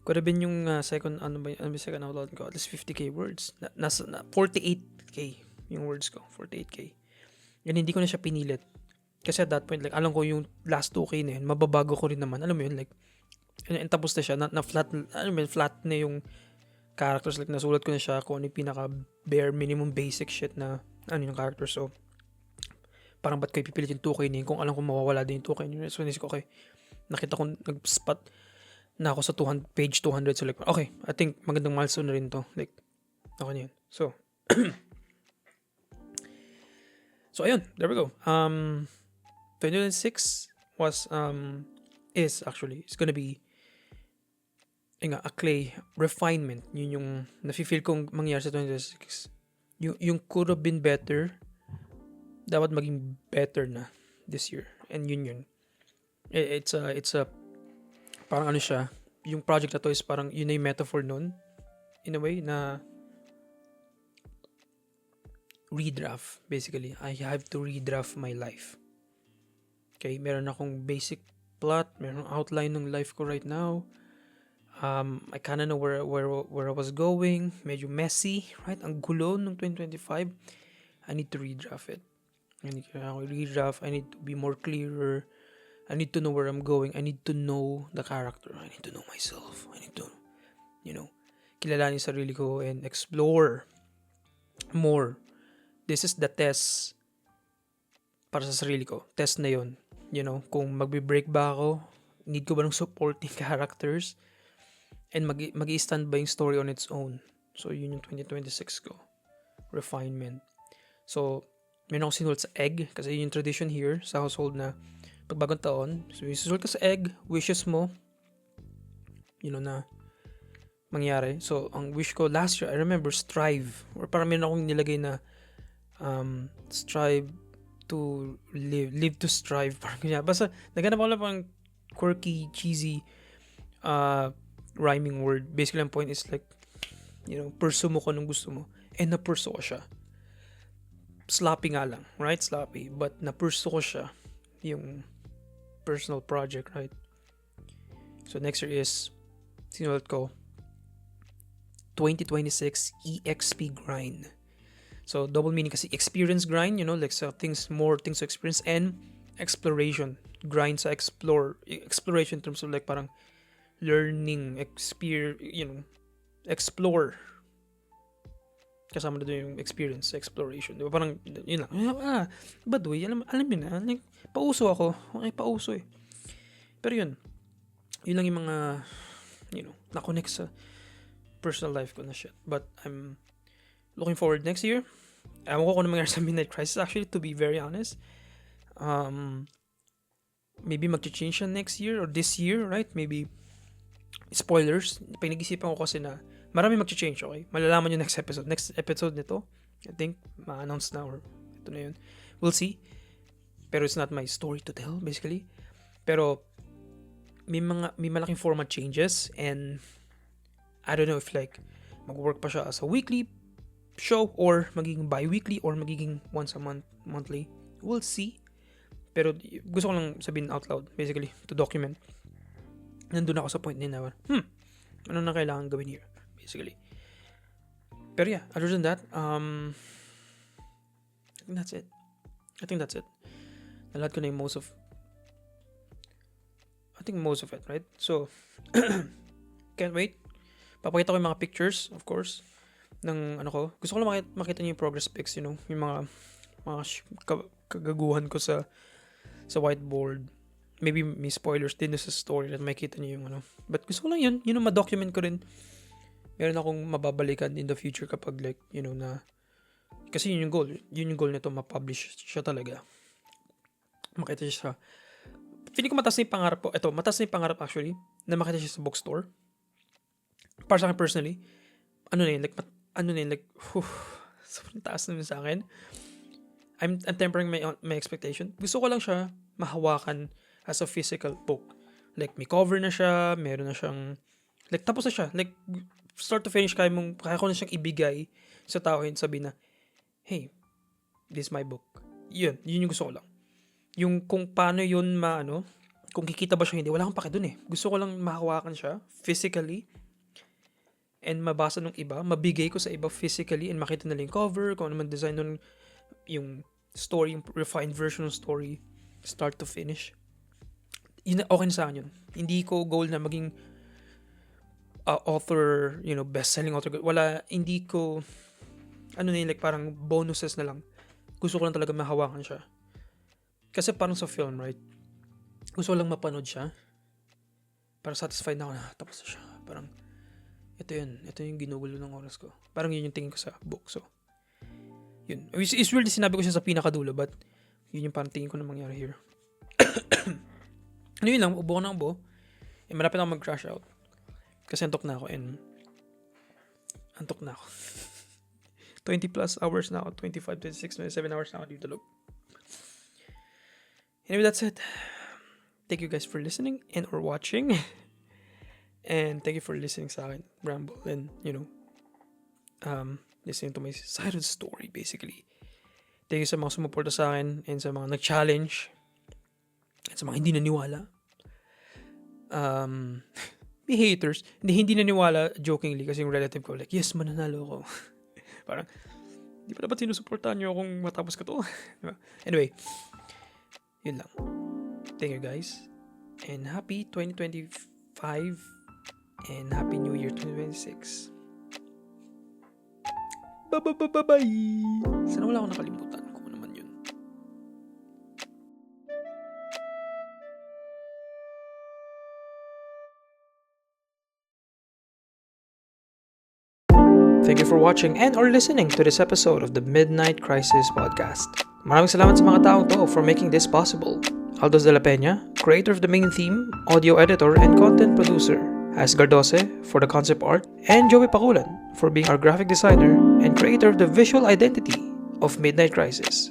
could have been yung second outload ko, at least 50k words. Nasa 48k yung words ko, 48k. Yan, hindi ko na siya pinilit. Kasi at that point, alam ko yung last 2k na yun, mababago ko rin naman. Alam mo yun, and tapos na siya, na flat, flat na yung characters. Nasulat ko na siya kung ano yung pinaka bare minimum basic shit na yung character. So, parang ba't ko ipipilit yung 2k na yun kung alam ko mawawala din yung 2k na yun. So, naisip ko, okay, nakita ko nag-spot na ako sa page 200. So, okay, I think magandang milestone na rin to. Okay na yun. So, ayun, there we go. 2026 it's gonna be a clay refinement. Yun yung nafe-feel kong mangyari sa 2026. Yung could have been better, dapat maging better na this year. And yun. It's a parang siya, yung project na to is parang yun na yung metaphor nun, in a way, na redraft, basically. I have to redraft my life. Okay, meron akong basic plot, meron outline ng life ko right now. I kinda know where I was going. Medyo messy, right? Ang gulo ng 2025. I need to redraft it. I need to be more clearer. I need to know where I'm going. I need to know the character. I need to know myself. I need to, kilalanin sarili ko and explore more. This is the test para sa sarili ko. Test na yun. Kung magbe-break ba ako, need ko ba ng supporting characters? And mag-i-stand ba yung story on its own? So, yun yung 2026 ko. Refinement. So, meron akong sinulat sa egg kasi yun yung tradition here sa household na pag bagong taon, so isusulat ka sa egg, wishes mo, na mangyari. So, ang wish ko last year, I remember strive. Or parang meron akong nilagay na strive to live to strive. Parang ganyan. Basta, naghanap ako lang pang quirky, cheesy rhyming word. Basically, ang point is pursue mo kung anong gusto mo. And na-pursue ko siya. Sloppy nga lang, right? Sloppy. But na-pursue ko siya. Yung personal project, right? So, next year is, sinulat ko, 2026 EXP grind. So, double meaning kasi experience grind, more things to experience, and exploration. Grind sa exploration in terms of parang learning, explore. Kasama na doon yung experience, exploration. Diba? Parang, yun lang. By the way, alam yun na. Pauso ako. Okay, pauso eh. Pero yun lang yung mga, na-connect sa personal life ko na shit. But I'm looking forward next year. Ewan ko kung ano mangyari sa Midnight Crisis. Actually, to be very honest, Maybe mag-change siya next year or this year, right? Maybe spoilers. Pinag-isipan ko kasi na marami mag-change, okay? Malalaman yung next episode. Next episode nito, I think, ma-announce na or ito na yun. We'll see. Pero it's not my story to tell, basically. Pero may malaking format changes and I don't know if like mag-work pa siya as a weekly show or magiging bi-weekly or magiging once a month, monthly. We'll see. Pero gusto ko lang sabihin out loud, basically, to document. Nandun ako sa point din na, ano na kailangan gawin here, basically. Pero yeah, other than that, I think that's it. Lahat ko na yung most of it, right? So, can't wait. Papakita ko yung mga pictures, of course, ng ano ko. Gusto ko lang makita niyo yung progress pics, yung mga kagaguhan ko sa whiteboard. Maybe may spoilers din sa story na makita niyo yung ano. But gusto ko lang yun yung ma-document ko rin. Meron akong mababalikan in the future kapag like, na kasi yun yung goal. Yun yung goal nito, ma-publish siya talaga. Makita siya sa feeling ko mataas na yung pangarap ko. Ito, mataas na yung pangarap actually na makita siya sa bookstore. Para sa akin personally, sobrang taas naman sa akin. I'm tempering my expectation. Gusto ko lang siya mahawakan as a physical book. Like, may cover na siya, meron na siyang, like, tapos na siya. Like, start to finish, kaya ko na siyang ibigay sa tao and sabi na, hey, this is my book. Yun yung gusto ko lang. Yung kung paano yun kung kikita ba siya hindi, wala akong pake dun eh. Gusto ko lang mahawakan siya physically and mabasa ng iba, mabigay ko sa iba physically and makita nila yung cover, kung ano man design nun, yung story, yung refined version ng story, start to finish. Yun, okay na sa akin yun. Hindi ko goal na maging author, best-selling author. Wala, hindi ko, like parang bonuses na lang. Gusto ko lang talaga mahawakan siya. Kasi parang sa film, right? Gusto ko lang mapanood siya. Para satisfied na ako na tapos na siya. Parang, ito yung ginugulo ng oras ko. Parang yun yung tingin ko sa book. So, yun. Usually sinabi ko siya sa pinakadulo, but yun yung parang tingin ko na mangyari here. Yun lang, ubo ko ng ubo. Malapit ako mag-crash out. Kasi antok na ako. 20 plus hours na ako. 25, 26, 27 hours na ako dito tulog. Anyway, that's it. Thank you guys for listening and or watching. And thank you for listening sa akin, ramble, and, listening to my side of the story, basically. Thank you sa mga sumuporta sa akin and sa mga nag-challenge at sa mga hindi naniwala. May haters. Hindi naniwala jokingly kasi yung relative ko, like, yes, mananalo ako. Parang, di pa dapat sinusuportahan nyo kung matapos ka to. Anyway, yun lang. Thank you guys. And happy 2025 and happy New Year 2026. Bye. Sana wala akong nakalimutan kung ano man yun. Thank you for watching and or listening to this episode of the Midnight Crisis Podcast. Maraming salamat sa mga taong to for making this possible. Aldos de la Peña, creator of the main theme, audio editor, and content producer. As Gardose for the concept art, and Joey Pakulan for being our graphic designer and creator of the visual identity of Midnight Crisis.